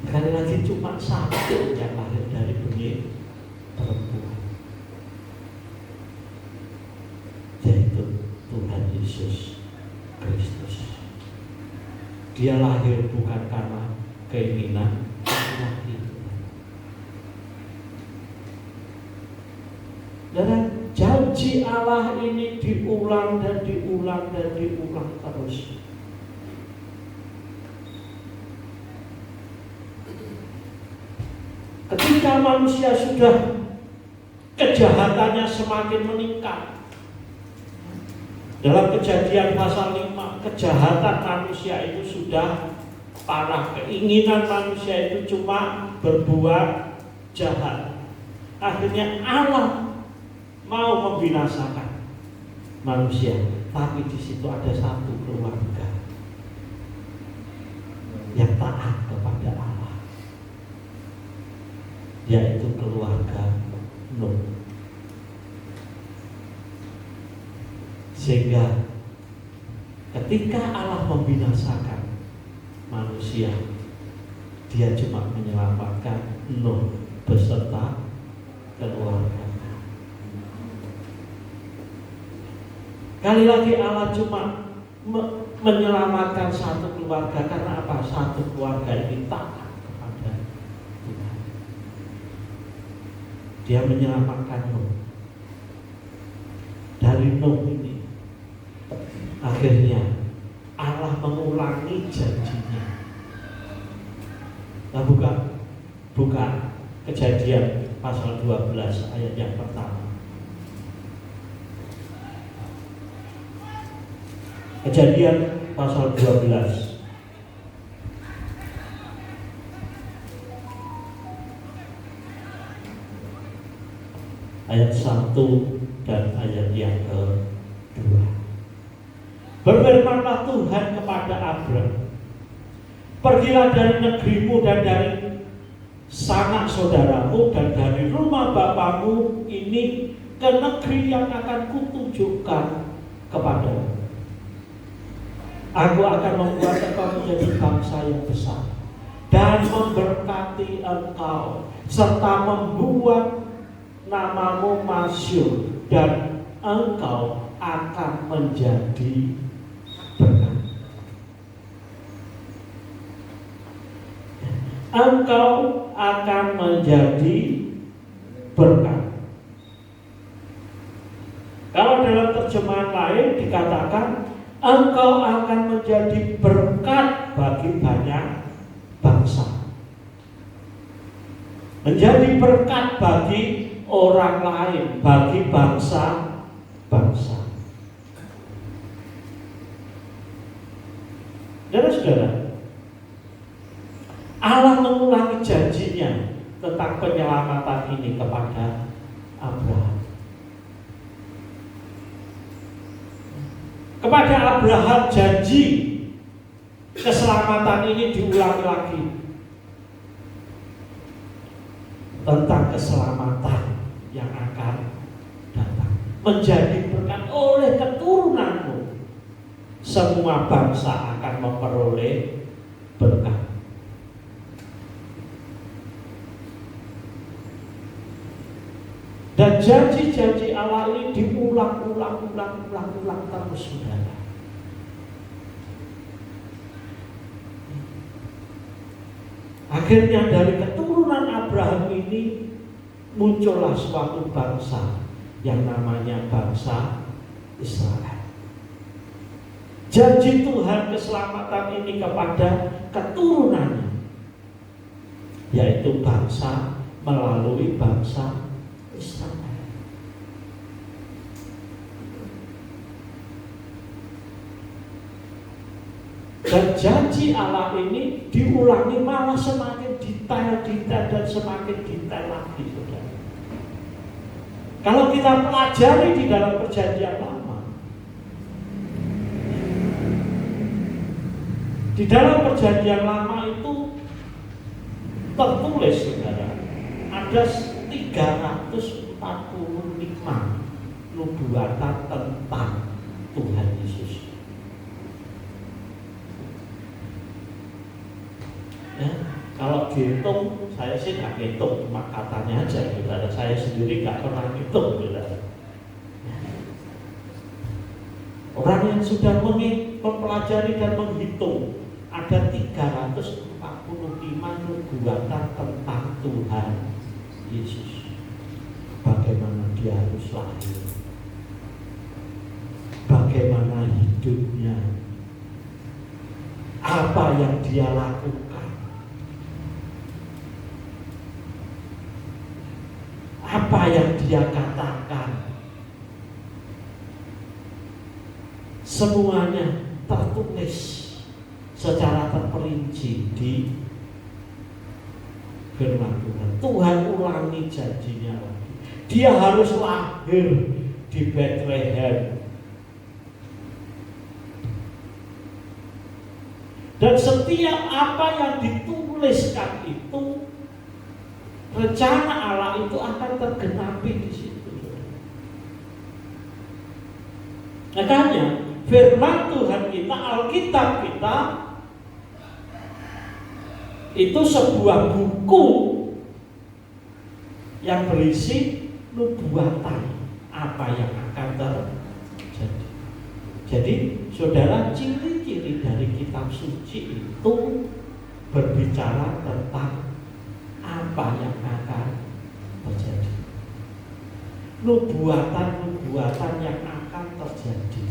Speaker 2: Sekali lagi cuma satu yang lahir dari benih perempuan, yaitu Tuhan Yesus Kristus. Dia lahir bukan karena keinginan laki-laki. Dan janji Allah ini diulang dan diulang dan diulang terus. Ketika manusia sudah kejahatannya semakin meningkat, dalam Kejadian pasal 5, kejahatan manusia itu sudah parah. Keinginan manusia itu cuma berbuat jahat. Akhirnya Allah mau membinasakan manusia, tapi di situ ada satu keluarga yang taat kepada Allah, yaitu keluarga Nuh. Sehingga ketika Allah membinasakan manusia, Dia cuma menyelamatkan Nuh beserta keluarga. Kali lagi Allah cuma menyelamatkan satu keluarga. Karena apa? Satu keluarga ini taat kepada Tuhan. Dia menyelamatkan Nuh. Dari Nuh ini akhirnya Allah mengulangi janjinya. Nah, buka Kejadian pasal 12 ayat yang pertama. Kejadian pasal 12 ayat 1 dan ayat yang kedua. Berfirmanlah Tuhan kepada Abram, pergilah dari negerimu dan dari sanak saudaramu dan dari rumah bapamu ini ke negeri yang akan kutunjukkan kepadamu. Aku akan membuat engkau menjadi bangsa yang besar dan memberkati engkau, serta membuat namamu masyhur, dan engkau akan menjadi berkat. Engkau akan menjadi berkat. Kalau dalam terjemahan lain dikatakan engkau akan menjadi berkat bagi banyak bangsa. Menjadi berkat bagi orang lain, bagi bangsa-bangsa. Saudara-saudara, Allah mengulangi janjinya tentang penyelamatan ini kepada Abraham. Kepada Abraham janji keselamatan ini diulangi lagi. Tentang keselamatan yang akan datang, menjadi berkat oleh keturunanmu. Semua bangsa akan memperoleh berkat. Dan janji-janji Allah ini diulang-ulang terus, saudara. Akhirnya dari keturunan Abraham ini muncullah suatu bangsa yang namanya bangsa Israel. Janji Tuhan keselamatan ini kepada keturunannya, yaitu bangsa melalui bangsa Israel. Dan janji Allah ini diulangi malah semakin detail dan semakin detail lagi, saudara. Kalau kita pelajari di dalam perjanjian lama, di dalam perjanjian lama itu tertulis, saudara, ada 345 nubuatan tentang Tuhan Yesus. Ya, kalau dihitung, saya sih nggak hitung, cuma katanya aja, saudara. Saya sendiri nggak pernah hitung, saudara. Ya. Orang yang sudah mempelajari dan menghitung, ada 345 nubuatan tentang Tuhan Yesus. Bagaimana dia harus lahir, bagaimana hidupnya, apa yang dia lakukan, apa yang dia katakan. Semuanya tertulis secara terperinci di firman Tuhan. Tuhan ulangi janjinya lagi. Dia harus lahir di Bethlehem. Dan setiap apa yang dituliskan itu, rencana Allah itu akan tergenapi di situ. Makanya firman Tuhan kita, Alkitab kita, itu sebuah buku yang berisi nubuatan apa yang akan terjadi. Jadi, saudara, ciri-ciri dari kitab suci itu berbicara tentang apa yang akan terjadi. Nubuatan-nubuatan yang akan terjadi.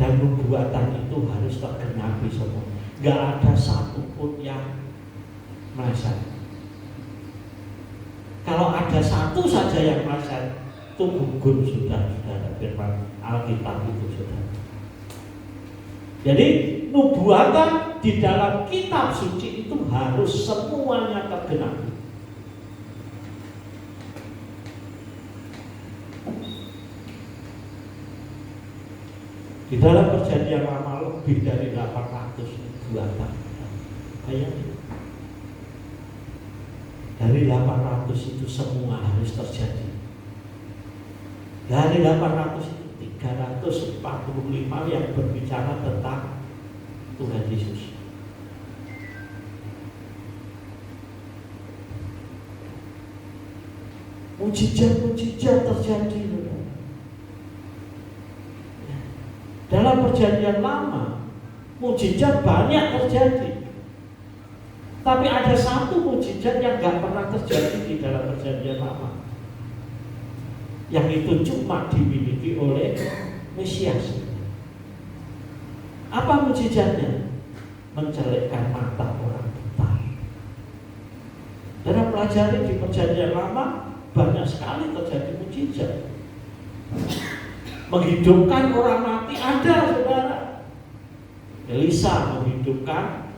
Speaker 2: Dan nubuatan itu harus tergenapi semua. Gak ada satupun yang meleset. Kalau ada satu saja yang meleset, itu gugur sudah firman Alkitab itu, sudah. Jadi nubuatan di dalam kitab suci itu harus semuanya tergenapi. Di dalam perjanjian lama lebih dari 800 nubuatan. Bayangin. Dari 800 itu semua harus terjadi. Dari 800 itu 345 yang berbicara tentang Tuhan Yesus. Mujizat-mujizat terjadi. Dalam perjanjian lama, mujizat banyak terjadi. Tapi ada satu mujizat yang gak pernah terjadi di dalam perjanjian lama, yang itu cuma dimiliki oleh Mesias. Apa mujizatnya? Mencelekkan mata orang buta. Dalam pelajari di perjanjian lama, banyak sekali terjadi mujizat. Menghidupkan orang mati ada, saudara. Elisa menghidupkan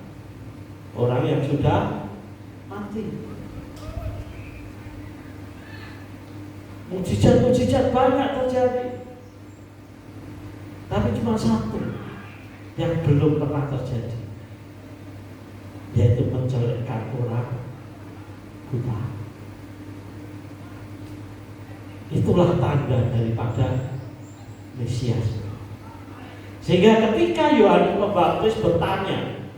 Speaker 2: orang yang sudah mati. Mujizat-mujizat banyak terjadi. Tapi cuma satu yang belum pernah terjadi, yaitu mencelekkan orang buta. Itulah tanda daripada Mesias. Sehingga ketika Yohanes Pembaptis bertanya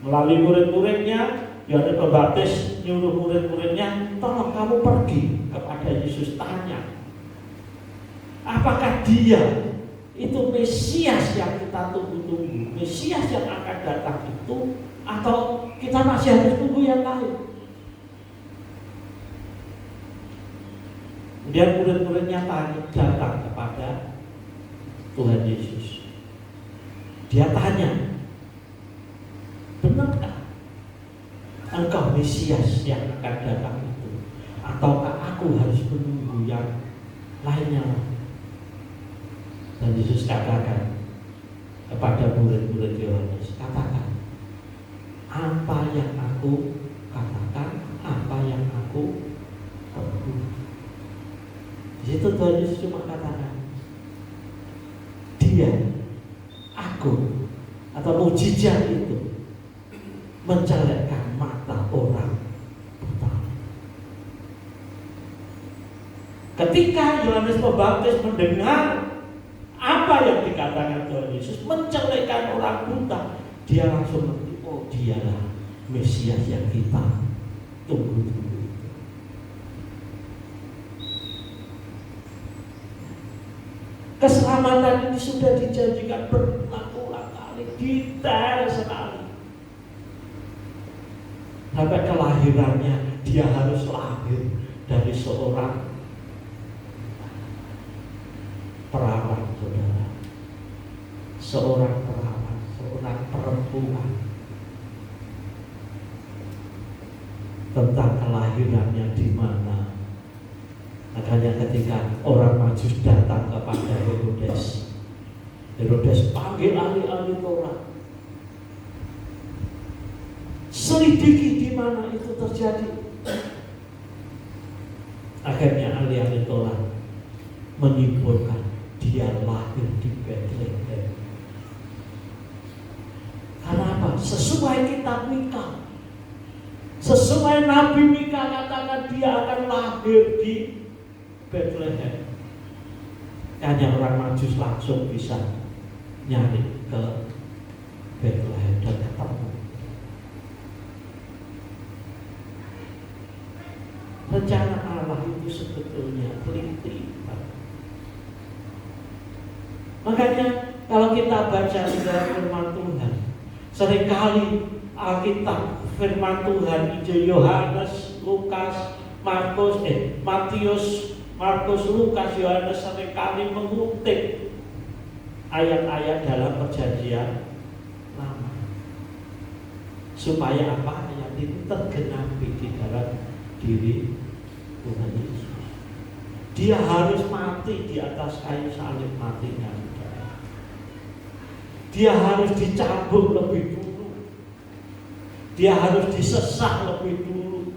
Speaker 2: melalui murid-muridnya, Yohanes Pembaptis nyuruh murid-muridnya, tolong kamu pergi kepada Yesus, tanya apakah dia itu Mesias yang kita tunggu-tunggu, Mesias yang akan datang itu, atau kita masih harus tunggu yang lain. Kemudian murid-muridnya datang kepada Tuhan Yesus. Dia tanya, benarkah Engkau Mesias yang akan datang itu? Ataukah aku harus menunggu yang lainnya? Dan Yesus katakan kepada murid-murid Yohanes, katakan apa yang aku katakan, apa yang aku perbuat. Di situ Tuhan Yesus cuma katakan, dia, aku, atau mujizat itu mencelekkan mata orang buta. Ketika Yohanes Pembaptis mendengar apa yang dikatakan Tuhan Yesus mencelekkan orang buta, dia langsung mengerti, oh dialah Mesias yang kita tunggu-tunggu. Keselamatan ini sudah dijanjikan berulang-ulang kali, detail sekali. Sampai kelahirannya dia harus lahir dari seorang perawan, saudara. Seorang perawan, seorang perempuan. Tentang kelahirannya di mana. Makanya ketika orang Majus datang kepada Herodes, Herodes panggil ahli-ahli Taurat, selidiki di mana itu terjadi. Akhirnya ahli-ahli Taurat menyimpulkan dia lahir di Bethlehem. Karena apa? Sesuai kitab Mika, sesuai Nabi Mika katakan dia akan lahir di Bethlehem. Hanya orang Majus langsung bisa nyari ke Bethlehem dan ketemu. Rencana Allah itu sebetulnya teliti. Makanya kalau kita baca di dalam firman Tuhan, seringkali Alkitab firman Tuhan itu Yohanes, Lukas, Matius, Markus, Lukas, Yohanes seringkali mengutip ayat-ayat dalam Perjanjian Lama. Supaya apa? Ayat itu tergenapi di dalam diri Tuhan Yesus. Dia harus mati di atas kayu salib, matinya. Dia harus dicambuk lebih dulu. Dia harus disesah lebih dulu.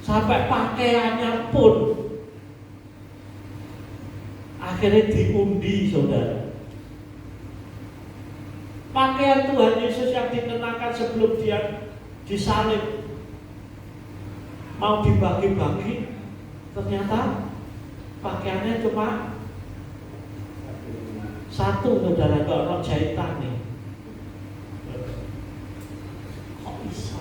Speaker 2: Sampai pakaiannya pun akhirnya diundi, saudara. Pakaian Tuhan Yesus yang dikenakan sebelum dia disalib mau dibagi-bagi, ternyata pakaiannya cuma satu, saudara. Kalau jahitan nih, kok bisa?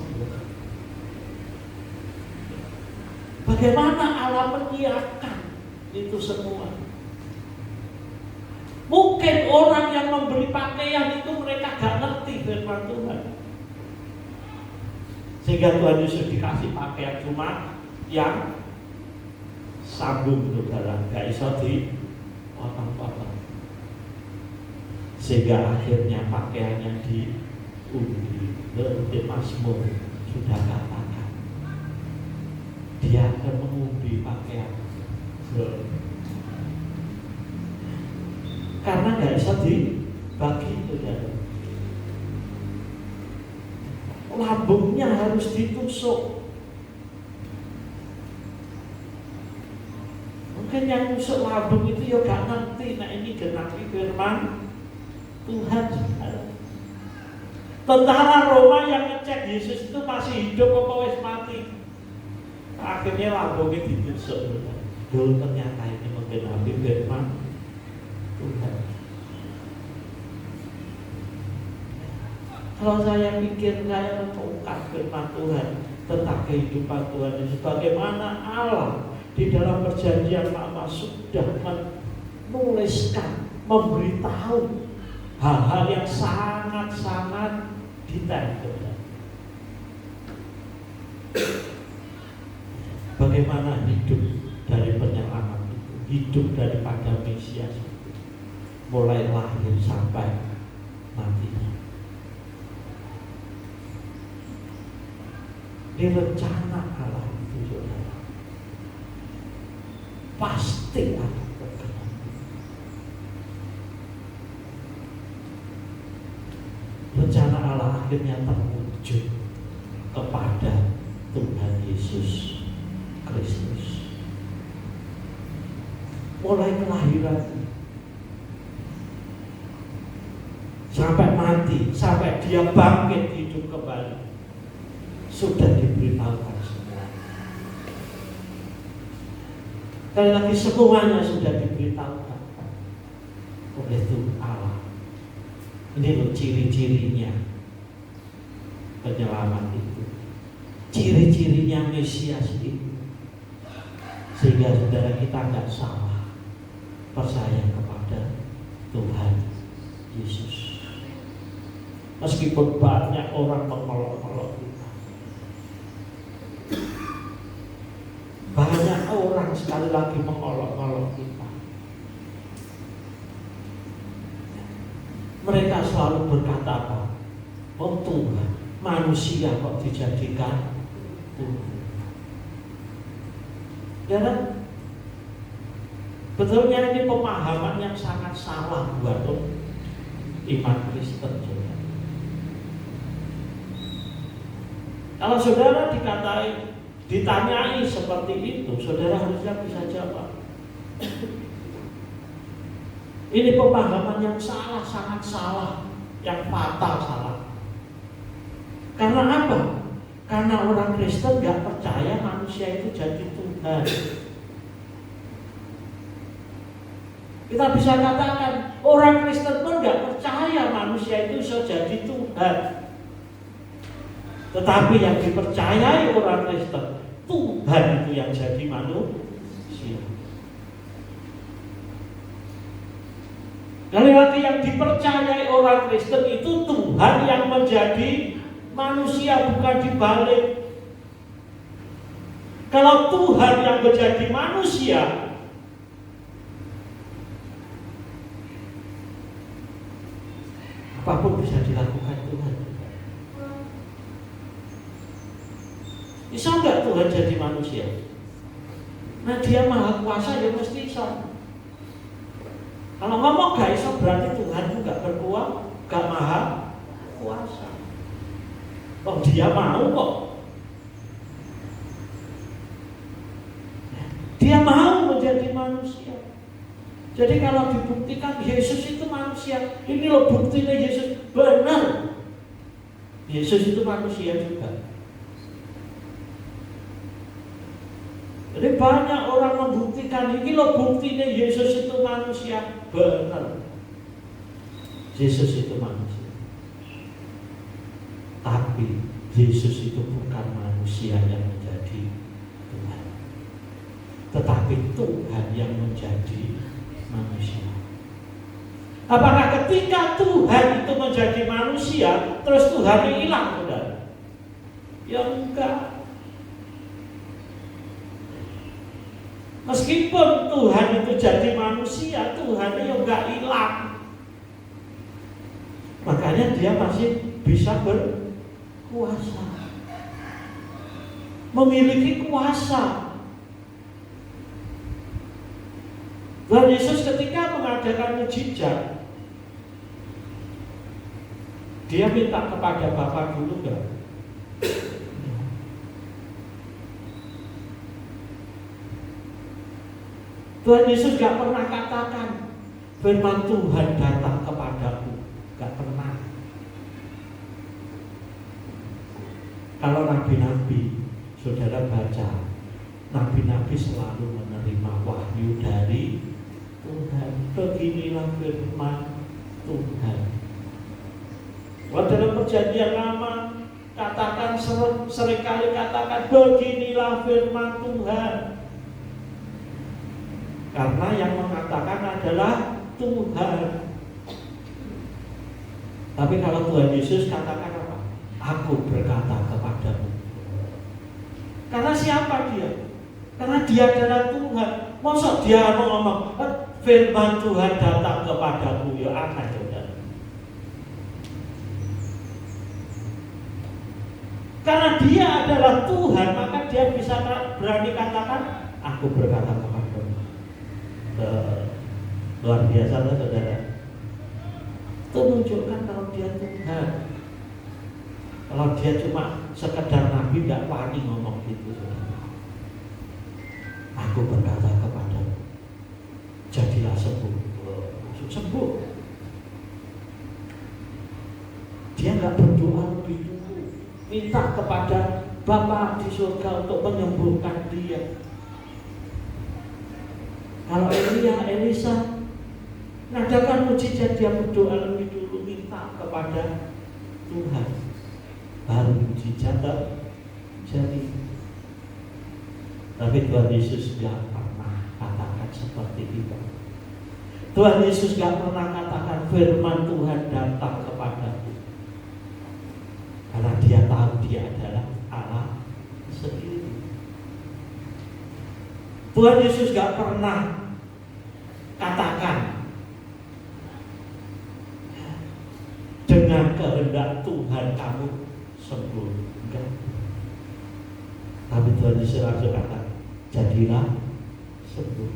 Speaker 2: Bagaimana Allah menyiapkan itu semua? Mungkin orang yang memberi pakaian itu mereka gak ngerti firman Tuhan, sehingga Tuhan Yesus dikasih pakaian cuma yang sambung, saudara, gak bisa dipotong-potong, sehingga akhirnya pakaiannya diundi. Di Mazmur sudah katakan dia akan mengundi pakaian, karena nggak bisa dibagi, saudara. Lambungnya harus ditusuk. Mungkin yang tusuk lambung itu ya gak ngerti, nah ini genapi firman Tuhan. Tentara Roma yang ngecek Yesus itu masih hidup apa wis mati, akhirnya lambungnya ditusuk. Dulu ternyata ini menggenapi firman Tuhan. Kalau saya pikir, saya mengungkap firman Tuhan tentang kehidupan Tuhan ini, bagaimana Allah di dalam Perjanjian Lama sudah menuliskan, memberitahu hal-hal yang sangat-sangat detail. bagaimana hidup dari penyelamat itu, hidup daripada Mesias itu, mulai lahir sampai matinya. Ini rencana Allah itu, saudara, pasti akan berkenan. Rencana Allah akhirnya terwujud kepada Tuhan Yesus Kristus. Mulai kelahiran sampai mati, sampai dia bangkit hidup kembali, sudah diberitahukan semua. Sekali lagi, semuanya sudah diberitahukan oleh Tuhan Allah. Ini loh ciri-cirinya penyelamat itu, ciri-cirinya Mesias itu, sehingga saudara kita nggak salah percaya kepada Tuhan Yesus. Meskipun banyak orang mengolok-olok kita, banyak orang sekali lagi mengolok-olok kita, mereka selalu berkata apa? Oh Tuhan, manusia kok dijadikan Tuhan. Ya kan? Betulnya ini pemahaman yang sangat salah buat iman Kristen, saudara. Kalau saudara ditanyai seperti itu, saudara harusnya bisa jawab. Ini pemahaman yang salah, sangat salah, yang fatal salah. Karena apa? Karena orang Kristen gak percaya manusia itu jadi Tuhan. Kita bisa katakan orang Kristen pun gak percaya manusia itu bisa jadi Tuhan. Tetapi yang dipercayai orang Kristen, Tuhan itu yang jadi manusia. Kali lagi yang dipercayai orang Kristen itu Tuhan yang menjadi manusia, bukan dibalik. Kalau Tuhan yang menjadi manusia, apapun bisa dilakukan Tuhan. Bisa enggak Tuhan jadi manusia? Nah, dia maha kuasa, ya mesti bisa. Kalau ngomong gak bisa, berarti Tuhan juga berkuasa, gak maha kuasa. Oh, dia mau kok. Dia mau menjadi manusia. Jadi kalau dibuktikan Yesus itu manusia, ini loh buktinya Yesus benar. Yesus itu manusia juga. Jadi banyak orang membuktikan, ini loh buktinya Yesus itu manusia, benar. Yesus itu manusia. Tapi Yesus itu bukan manusia yang menjadi Tuhan, tetapi Tuhan yang menjadi manusia. Apakah ketika Tuhan itu menjadi manusia, terus Tuhan hilang, saudara? Ya enggak. Meskipun Tuhan itu jadi manusia, Tuhan itu enggak hilang. Makanya dia masih bisa berkuasa, memiliki kuasa. Tuhan Yesus ketika mengadakan mujizat, dia minta kepada Bapa dulu enggak? Tuhan Yesus gak pernah katakan firman Tuhan datang kepadaku, gak pernah. Kalau nabi-nabi, saudara baca, nabi-nabi selalu menerima wahyu dari Tuhan. Beginilah firman Tuhan. Dalam perjanjian lama katakan, seringkali katakan beginilah firman Tuhan. Karena yang mengatakan adalah Tuhan. Tapi kalau Tuhan Yesus katakan apa? Aku berkata kepadamu. Karena siapa dia? Karena dia adalah Tuhan. Masa dia ngomong, firman Tuhan datang kepadaku, ya akan saudara. Karena dia adalah Tuhan, maka dia bisa berani katakan, aku berkata kepadamu. Luar biasa lah saudara. Itu menunjukkan kalau dia Tuhan. Kalau dia cuma sekedar nabi, tidak wani ngomong gitu saudara. Aku berkata kepadamu, jadilah sembuh. Sembuh. Dia nggak berdoa lebih dulu, minta kepada Bapa di surga untuk menyembuhkan dia. Kalau Elisa mengadakan mujizat, dia berdoa lebih dulu, minta kepada Tuhan, baru mujizat terjadi. Tapi Tuhan Yesus gak pernah katakan seperti itu. Tuhan Yesus gak pernah katakan firman Tuhan datang kepadaku, karena dia tahu dia adalah Allah sendiri. Tuhan Yesus gak pernah katakan dengan kehendak Tuhan kamu sembuh. Enggak. Tapi Tuhan Yesus langsung katakan, jadilah sembuh.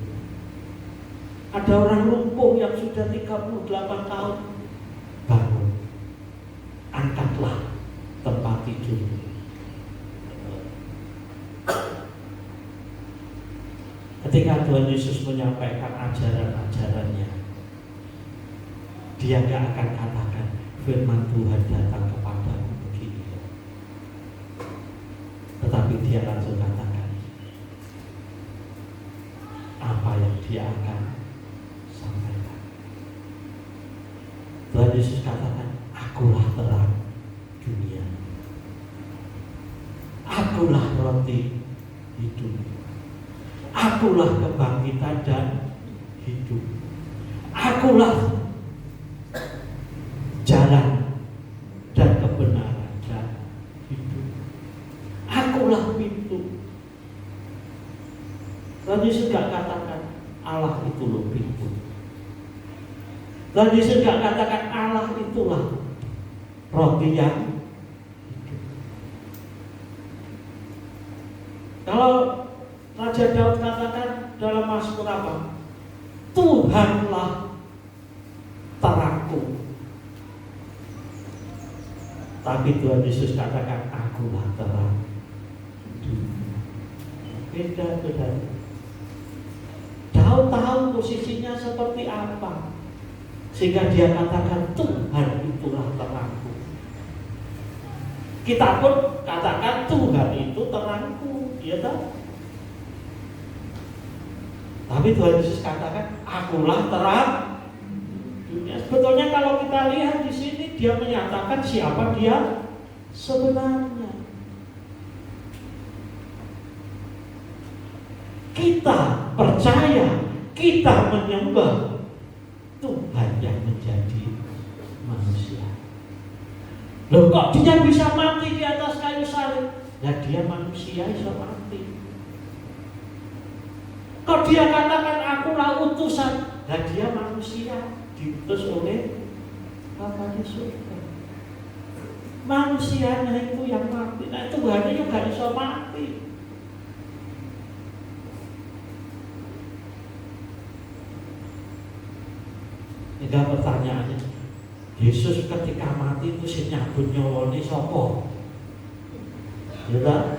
Speaker 2: Ada orang lumpuh yang sudah 38 tahun, bangun, angkatlah tempat tidur. Ketika Tuhan Yesus menyampaikan ajaran-ajarannya, dia gak akan katakan firman Tuhan datang kepadamu begini, tetapi dia langsung katakan apa yang dia akan sampaikan. Tuhan Yesus katakan, akulah terang dunia, akulah roti hidup, akulah kebangkitan dan hidup, akulah jalan dan kebenaran dan hidup, akulah pintu. Tuhan Yesus gak katakan Allah itu loh pintu. Tuhan Yesus gak katakan Allah itulah roti yang hidup. Kalau Raja Daud katakan dalam Mazmur apa? Tuhanlah terangku. Tapi Tuhan Yesus katakan, akulah terang dunia. Beda. Daud tahu posisinya seperti apa, sehingga dia katakan Tuhan itulah terangku. Kita pun katakan Tuhan itu terangku, ya tak? Tapi Tuhan Yesus katakan, akulah terang dunia. Sebetulnya kalau kita lihat di sini, dia menyatakan siapa dia sebenarnya. Kita percaya, kita menyembah Tuhan yang menjadi manusia. Loh, kok dia bisa mati di atas kayu salib? Ya dia manusia bisa mati. Kok dia katakan akulah utusan? Ya dia manusia, diutus oleh Bapa di surga. Manusianya itu yang mati. Nah Tuhannya juga bisa mati. Tidak pertanyaannya, Yesus ketika mati itu si nyabut nyawone sapa? Ya,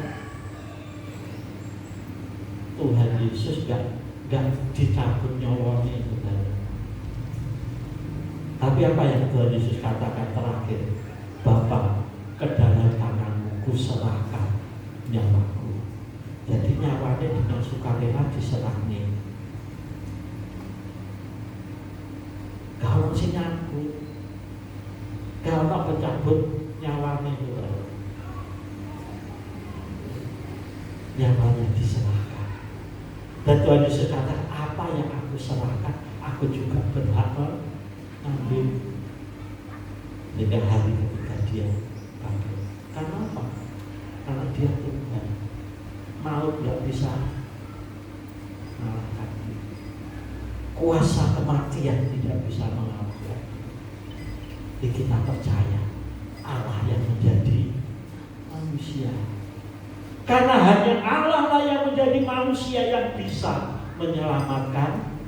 Speaker 2: Tuhan Yesus gak dicabut nyawanya itu. Tapi apa yang Tuhan Yesus katakan terakhir? Bapa, ke dalam tanganmu kuserahkan nyawaku. Jadi nyawanya dengan sukarela diserahnya. Kalau si nyambut, kalau pencabut nyawanya juga, nyawanya diserahkan. Dan Tuhan Yesus katakan, apa yang aku serahkan, aku juga berhak mengambil. Hingga hari ketika dia bangkit. Karena apa? Karena dia Tuhan. Maut tidak bisa kuasa kematian tidak bisa mengalahkan. Jadi kita percaya Allah yang menjadi manusia. Karena hanya Allah lah yang menjadi manusia yang bisa menyelamatkan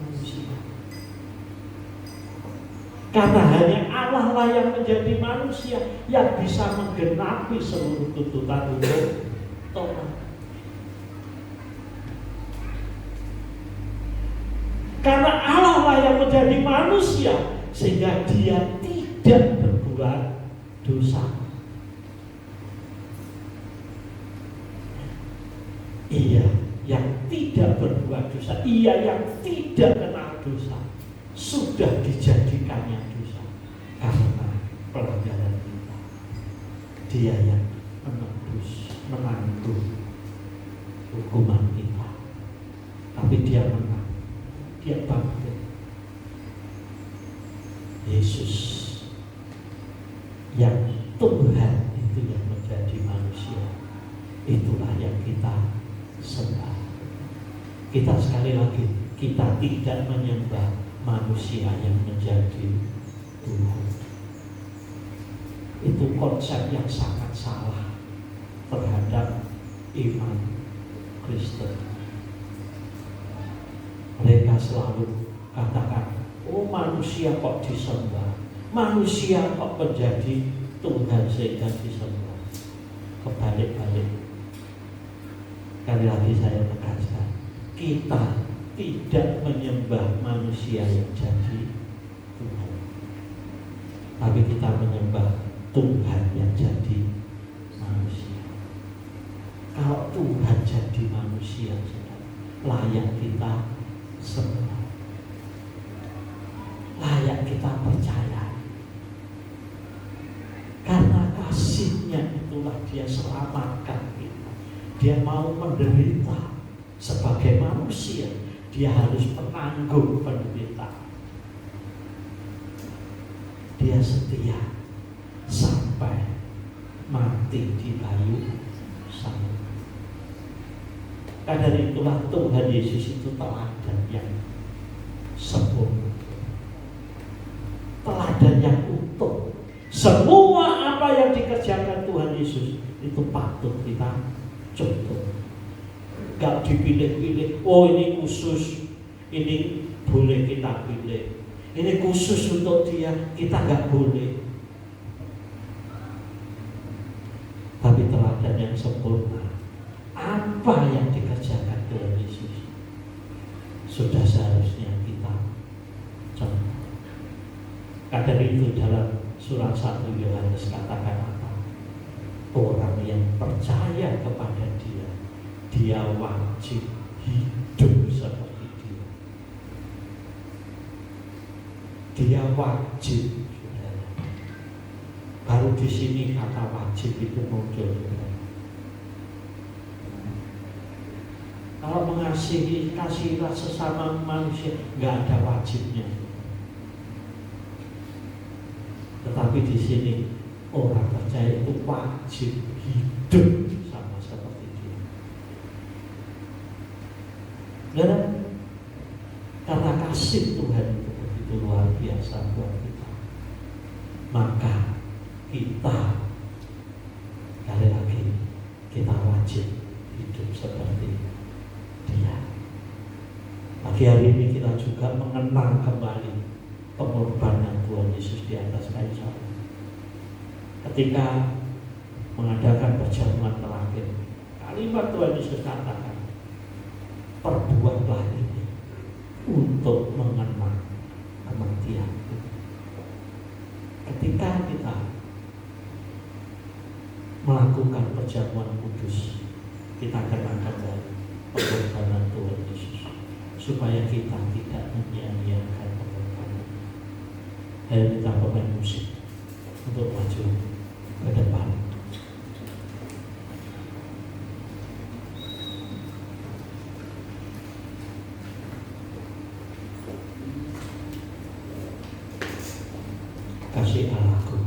Speaker 2: manusia. Karena hanya Allah lah yang menjadi manusia yang bisa menggenapi seluruh tuntutan hukum Taurat. Karena Allah lah yang menjadi manusia sehingga dia tidak berbuat dosa. Ia yang tidak berbuat dosa, ia yang tidak kenal dosa, sudah dijadikannya dosa karena pelanggaran kita. Dia yang menebus, menanggung hukuman kita. Tapi dia menang, dia bangkit. Yesus yang Tuhan itu yang menjadi manusia, itulah yang kita sembah. Kita sekali lagi, kita tidak menyembah manusia yang menjadi Tuhan. Itu konsep yang sangat salah terhadap iman Kristen. Mereka selalu katakan, oh manusia kok disembah, manusia kok menjadi Tuhan sehingga disembah. Kebalik-balik. Sekali lagi saya tegaskan, kita tidak menyembah manusia yang jadi Tuhan, tapi kita menyembah Tuhan yang jadi manusia. Kalau Tuhan jadi manusia, layak kita sembah, layak kita percaya. Karena kasih-Nya itulah Dia selamatkan kita. Dia mau menderita sebagai manusia, dia harus menanggung penderitaan. Dia setia sampai mati di kayu salib. Karena itulah Tuhan Yesus itu teladan yang sempurna, teladan yang utuh. Semua apa yang dikerjakan Tuhan Yesus itu patut kita contoh. Gak dipilih-pilih, oh ini khusus, ini boleh kita pilih, ini khusus untuk dia, kita gak boleh. Tapi teladan yang sempurna, apa yang dikerjakan Tuhan Yesus sudah seharusnya kita contoh. Karena itu dalam surat 1 Yohanes katakan apa? Orang yang percaya kepada Dia, dia wajib hidup seperti Dia. Dia wajib. Baru di sini kata wajib itu muncul. Kalau mengasihi, kasihilah sesama manusia, nggak ada wajibnya. Tetapi di sini orang percaya itu wajib hidup sama seperti Dia. Karena kasih Tuhan itu begitu luar biasa buat kita, maka kita kali lagi kita wajib hidup seperti Dia. Pagi hari ini kita juga mengenang kembali pengorbanan Tuhan Yesus di atas kayu salib. Ketika mengadakan perjamuan terakhir, kalimat Tuhan Yesus katakan, perbuatlah ini untuk mengenang kematian. Ketika kita melakukan perjamuan kudus, kita kenangkan dari pengorbanan Tuhan Yesus, supaya kita tidak menyia-nyiakan pengorbanan. Ayo kita pemain musik untuk maju ke depan. Kasih Allahku.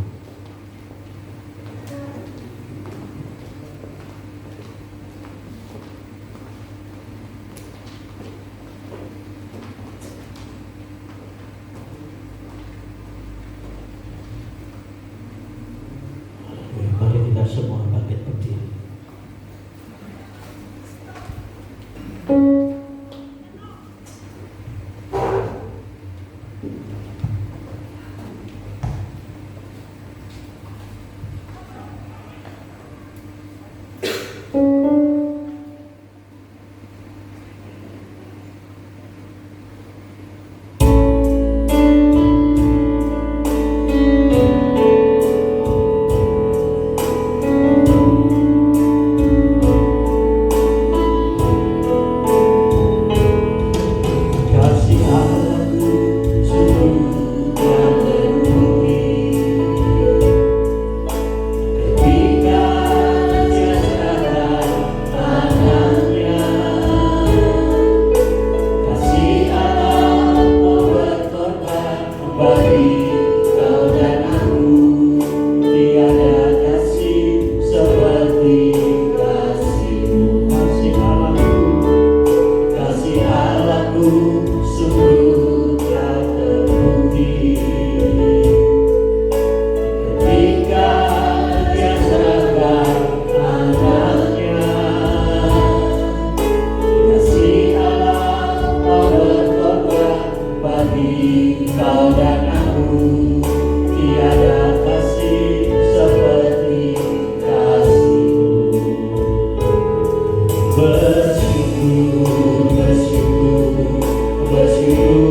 Speaker 2: Bersyukur, bersyukur, bersyukurlah,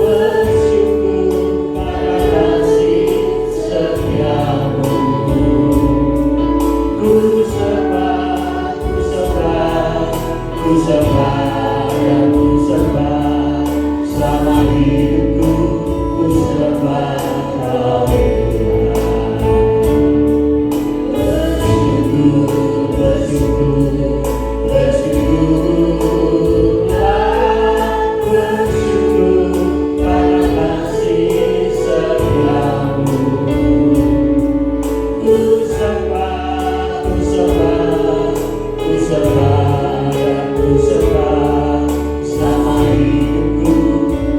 Speaker 2: bersyukur karena kasih setiamu. Ku sembah, ku sembah, ku sembah, dan ku sembah selama hidupku. Ku sembah Kau Tuhan. Bersyukur, bersyukurlah, bersyukur karena kasih setiamu. Ku sembah, ku sembah, ku sembah, dan ku sembah selama hidupku.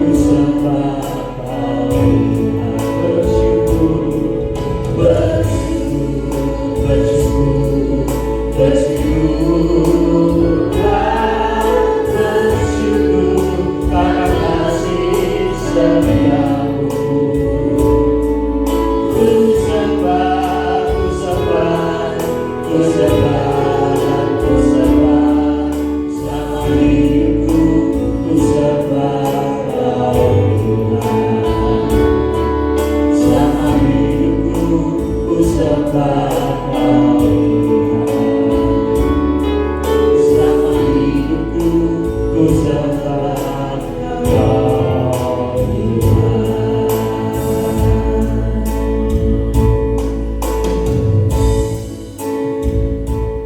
Speaker 2: Ku sembah Kau Tuhan. Bersyukur, bersyukur, bersyukur, bersyukurlah, bersyukur karena kasih setiamu. Ku sembah, ku sembah, ku sembah, dan ku sembah selama hidupku. Ku sembah Kau Tuhan. Selama hidupku ku sembah Kau Tuhan. Selama hidupku ku sembah Kau Tuhan.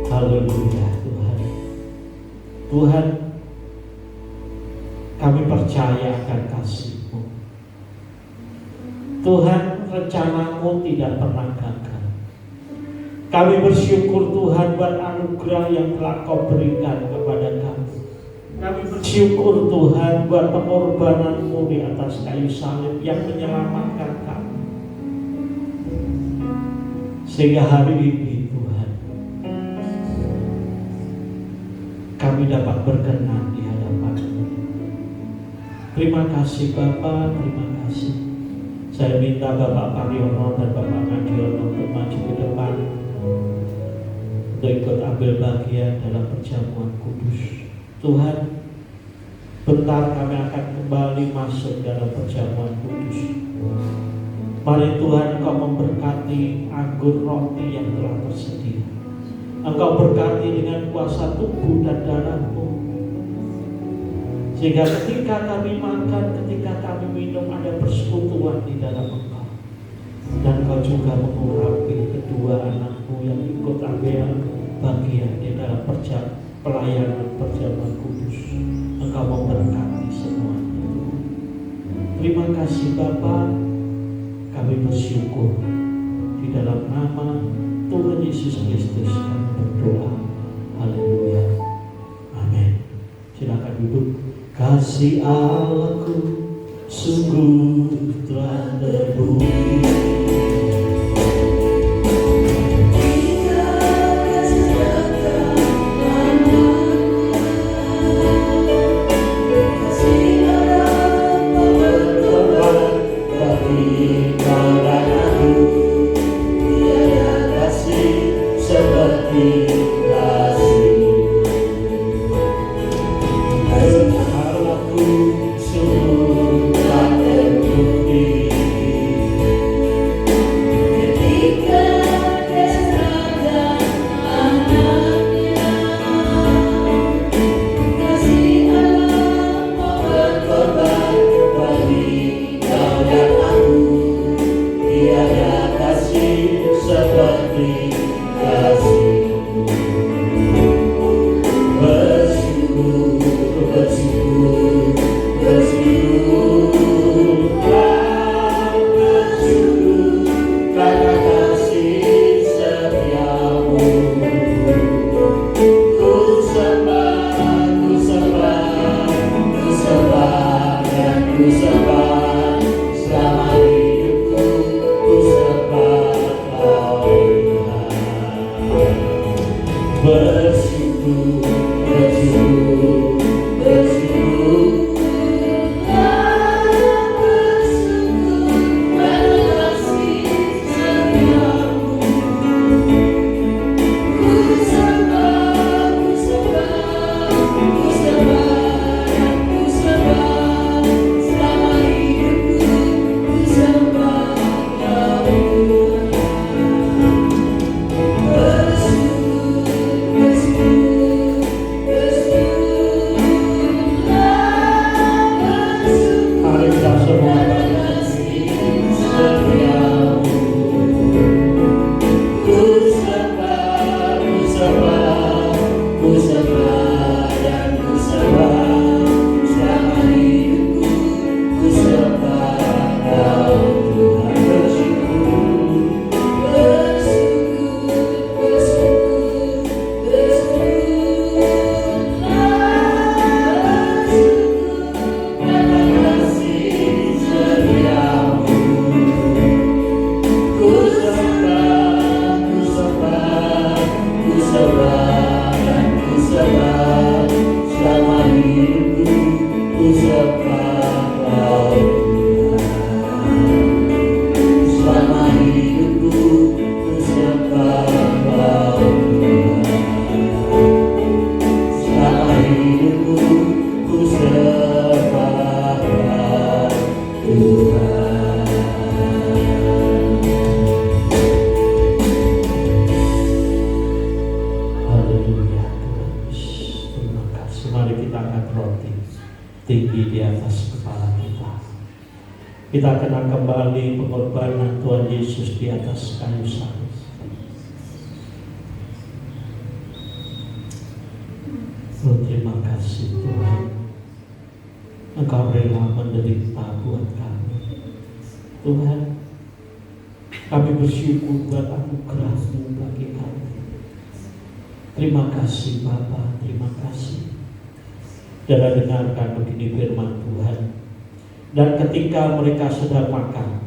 Speaker 2: Haleluya Tuhan. Tuhan, kami percaya akan kasih-Mu. Tuhan, rencanamu tidak pernah gagal. Kami bersyukur Tuhan buat anugerah yang telah Kau berikan kepada kami. Kami bersyukur Tuhan buat pengorbananmu di atas kayu salib yang menyelamatkan kami. Sehingga hari ini Tuhan, kami dapat berkenan di hadapan-Mu. Terima kasih Bapa, terima kasih. Saya minta Bapak Pariono dan Bapak Madiono untuk maju ke depan untuk ikut ambil bagian dalam perjamuan kudus. Tuhan, bentar kami akan kembali masuk dalam perjamuan kudus. Mari Tuhan Engkau memberkati anggur roti yang telah tersedia. Engkau berkati dengan kuasa tubuh dan darah-Mu, sehingga ketika kami makan, ketika kami minum, ada persekutuan di dalam Engkau. Dan Engkau juga mengurapi kedua anak-Mu yang ikut ambil bagian di dalam pelayanan perjamuan kudus. Engkau memberkati semuanya. Terima kasih Bapa. Kami bersyukur di dalam nama Tuhan Yesus Kristus kami berdoa. Haleluya. Amin. Silakan duduk. Kasih Allahku sungguh telah terbukti.
Speaker 1: Ku
Speaker 2: serah dan ku serah, selama hidupku ku serah Kau Tuhan. Selama hidupku ku serah Kau Tuhan. Selama hidupku ku serah Kau Tuhan. Haleluya Tuhan Yesus. Terima kasih. Mari kita angkat roti tinggi di atas kepala kita. Kita kenang kembali pengorbanan Tuhan Yesus di atas kayu salib. Oh, terima kasih Tuhan, Engkau rela menderita buat kami. Tuhan, kami bersyukur buat anugerah-Mu bagi kami. Terima kasih Bapa, terima kasih. Saudara dengarkan begini firman Tuhan. Dan ketika mereka sedang makan,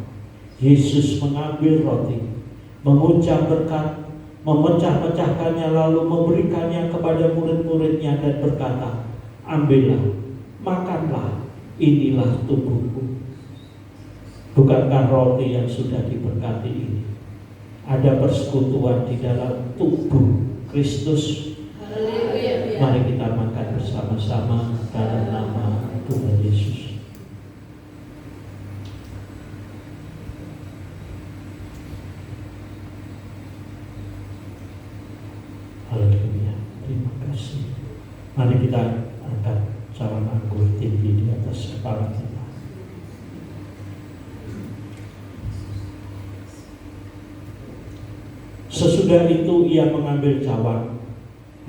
Speaker 2: Yesus mengambil roti, mengucap berkat, memecah-mecahkannya, lalu memberikannya kepada murid-muridnya dan berkata, ambillah, makanlah, inilah tubuhku. Bukankah roti yang sudah diberkati ini ada persekutuan di dalam tubuh Kristus? Mari kita makan bersama-sama dalam nama Tuhan Yesus. Haleluya, terima kasih. Mari kita angkat cawan anggur tinggi di atas kepala kita. Sesudah itu ia mengambil cawan,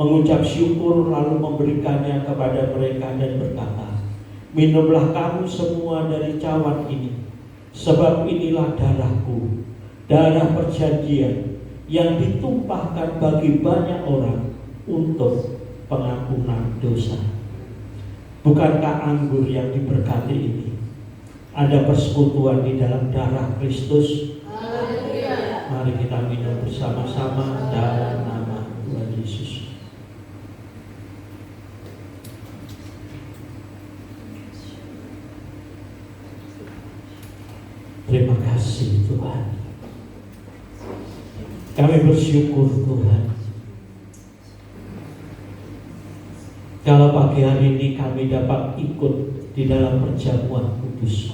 Speaker 2: mengucap syukur, lalu memberikannya kepada mereka dan berkata, minumlah kamu semua dari cawan ini, sebab inilah darahku, darah perjanjian yang ditumpahkan bagi banyak orang untuk pengampunan dosa. Bukankah anggur yang diberkati ini ada persekutuan di dalam darah Kristus? Haleluya. Mari kita minum bersama-sama dalam nama Tuhan Yesus. Terima kasih Tuhan. Kami bersyukur Tuhan, kalau pagi hari ini kami dapat ikut di dalam perjamuan kudus.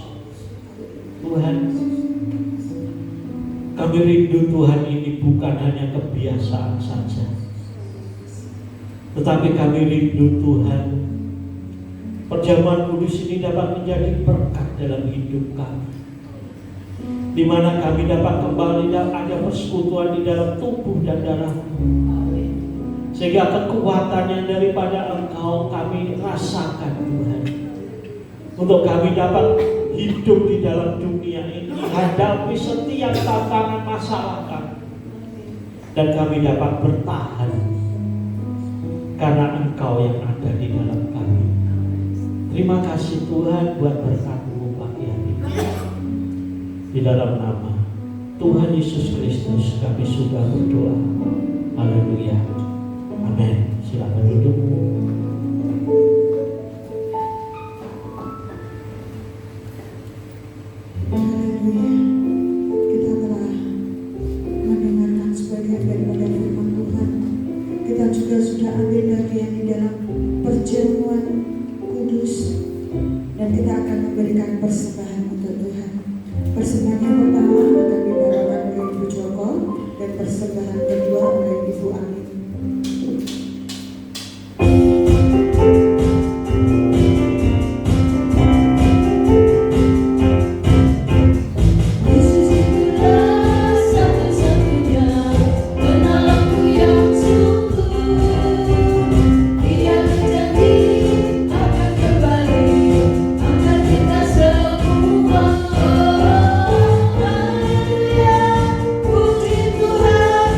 Speaker 2: Tuhan, kami rindu Tuhan ini bukan hanya kebiasaan saja, tetapi kami rindu Tuhan, perjamuan kudus ini dapat menjadi berkat dalam hidup kami, di mana kami dapat kembali dan ada persekutuan di dalam tubuh dan darah-Mu, sehingga kekuatan yang daripada Engkau kami rasakan Tuhan, untuk kami dapat hidup di dalam dunia ini, hadapi setiap tantangan masalah kami, dan kami dapat bertahan karena Engkau yang ada di dalam kami. Terima kasih Tuhan buat berkat-Mu pagi hari ini. Di dalam nama Tuhan Yesus Kristus kami sudah berdoa. Haleluya. Amin. Silakan duduk.
Speaker 1: Haleluya. Kita telah mendengarkan sebagian daripada firman Tuhan. Kita juga sudah ambil bagian di dalam perjamuan kudus, dan kita akan memberikan persembahan untuk Tuhan. Persembahan yang pertama akan dibawakan oleh Ibu Joko, dan persembahan kedua oleh Ibu Amin.
Speaker 3: Puji Tuhan.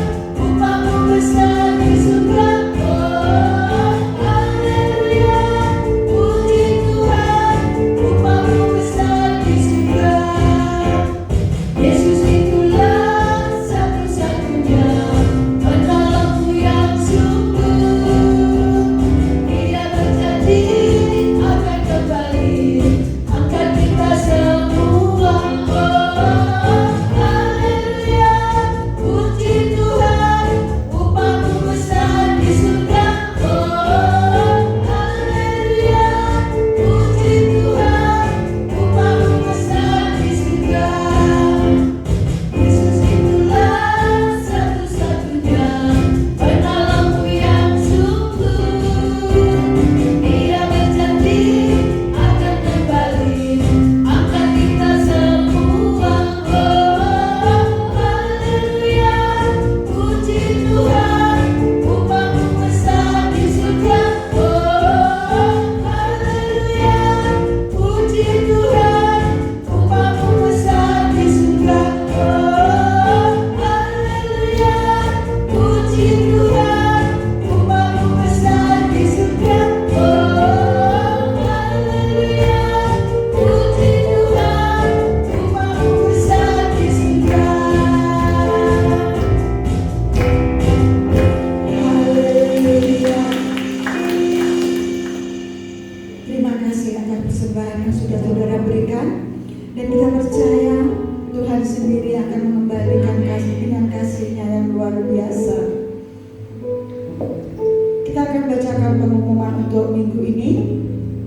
Speaker 1: Kita akan bacakan pengumuman untuk minggu ini.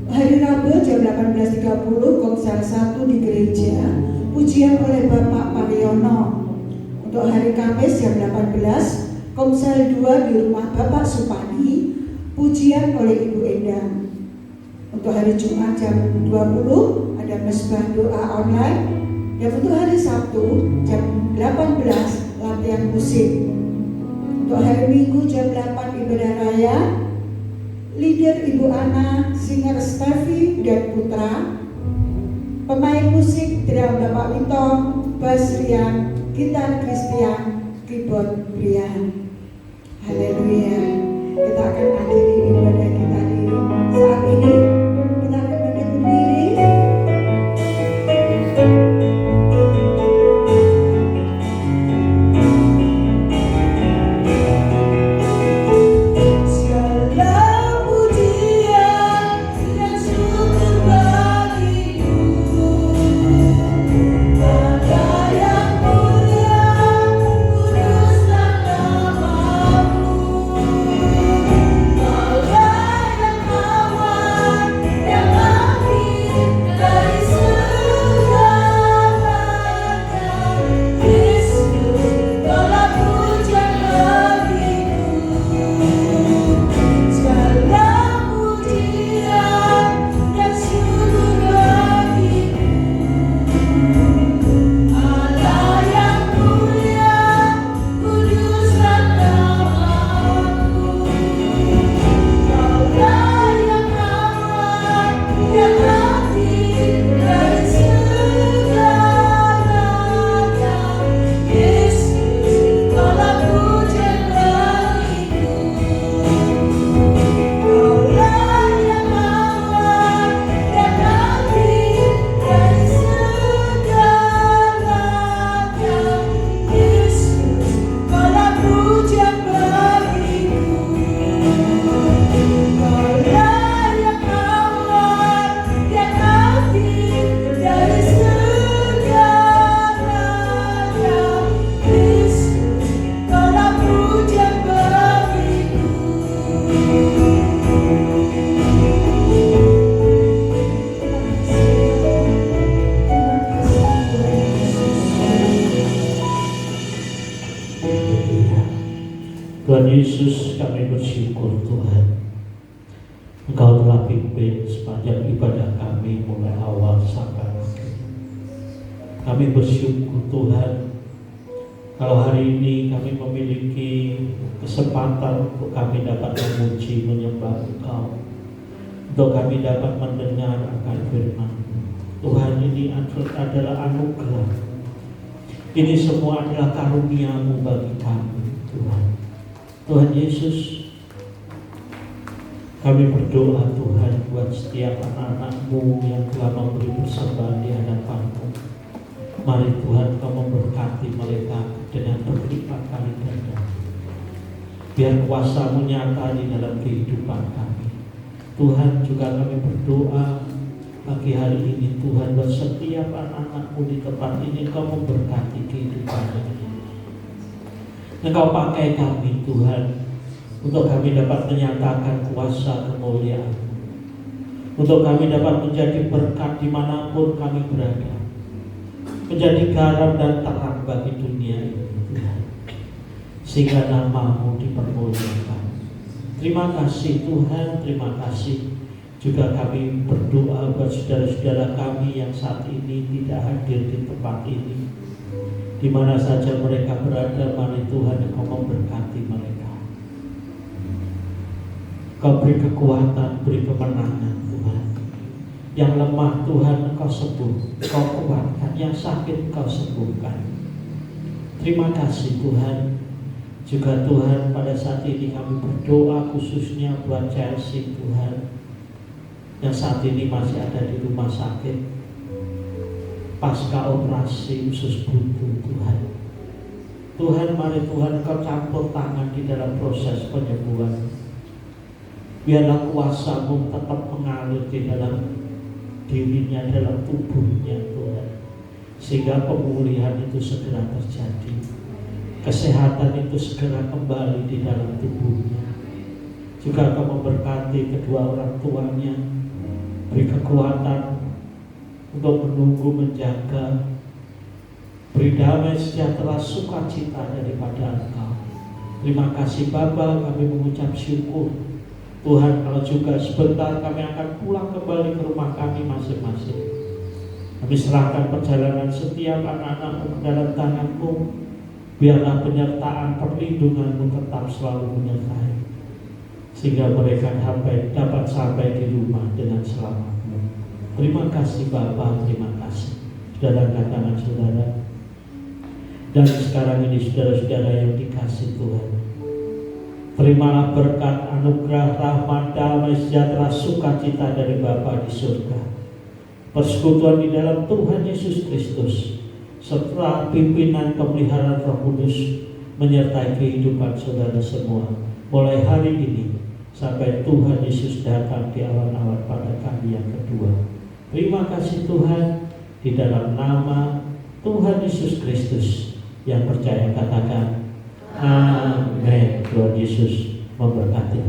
Speaker 1: Hari Rabu jam 18.30 Komsel 1 di gereja, pujian oleh Bapak Pariono. Untuk hari Kamis jam 18 Komsel 2 di rumah Bapak Supani, pujian oleh Ibu Endang. Untuk hari Jumat jam 20 ada mesbah doa online. Dan untuk hari Sabtu jam 18 latihan musik. Untuk hari Minggu jam 8 ibadah raya, leader Ibu Ana, singer Steffi dan Putra, pemain musik drum Bapak Wintong, bass Rian, gitar Christian, keyboard Brian. Haleluya. Kita akan akhiri ibadah kita di saat ini. Kita akan berdiri.
Speaker 2: Tuhan Yesus, kami bersyukur Tuhan, Engkau telah pimpin sepanjang ibadah kami mulai awal sampai akhir. Kami bersyukur Tuhan, kalau hari ini kami memiliki kesempatan untuk kami dapat memuji, menyembah Engkau, untuk kami dapat mendengar akan firman Tuhan. Ini adalah anugerah, ini semua adalah karunia-Mu bagi kami Tuhan. Tuhan Yesus, kami berdoa Tuhan buat setiap anak-anak-Mu yang telah memberi persembahan di hadapan-Mu. Mari Tuhan Kau memberkati mereka dengan berlipat kali ganda. Biar kuasa-Mu nyata di dalam kehidupan kami. Tuhan, juga kami berdoa pagi hari ini Tuhan, buat setiap anak-anak-Mu di tempat ini Kau memberkati kehidupannya. Engkau pakai kami Tuhan, untuk kami dapat menyatakan kuasa kemuliaan-Mu, untuk kami dapat menjadi berkat dimanapun kami berada, menjadi garam dan terang bagi dunia ini Tuhan, sehingga nama-Mu dipermuliakan. Terima kasih Tuhan, terima kasih. Juga kami berdoa buat saudara-saudara kami yang saat ini tidak hadir di tempat ini, di mana saja mereka berada. Mari Tuhan Engkau memberkati mereka. Kau beri kekuatan, beri kemenangan Tuhan. Yang lemah Tuhan Engkau sembuh, Kau kuatkan. Yang sakit Kau sembuhkan. Terima kasih Tuhan. Juga Tuhan, pada saat ini kami berdoa khususnya buat Chelsea Tuhan, yang saat ini masih ada di rumah sakit pasca operasi usus buntu Tuhan. Tuhan, mari Tuhan Kau campur tangan di dalam proses penyembuhan. Biarlah kuasa-Mu tetap mengalir di dalam dirinya, dalam tubuhnya Tuhan, sehingga pemulihan itu segera terjadi, kesehatan itu segera kembali di dalam tubuhnya, Juga Engkau memberkati kedua orang tuanya, beri kekuatan untuk menunggu, menjaga, beri damai sejahtera sukacita daripada Engkau. Terima kasih Bapa, kami mengucap syukur. Tuhan, kalau juga sebentar kami akan pulang kembali ke rumah kami masing-masing. Kami serahkan perjalanan setiap anak-anak-Mu ke dalam tangan-Mu. Biarlah penyertaan perlindungan-Mu tetap selalu menyertai, sehingga mereka dapat sampai di rumah dengan selamat. Terima kasih Bapa, terima kasih. Sudah angkat tangan saudara. Dan sekarang ini saudara-saudara yang dikasih Tuhan, terimalah berkat, anugerah, rahmat, damai, sejahtera, sukacita dari Bapa di surga, persekutuan di dalam Tuhan Yesus Kristus, serta pimpinan pemeliharaan Roh Kudus menyertai kehidupan saudara semua, mulai hari ini sampai Tuhan Yesus datang di awan-awan pada kali yang kedua. Terima kasih Tuhan, di dalam nama Tuhan Yesus Kristus. Yang percaya katakan amin. Tuhan Yesus memberkati.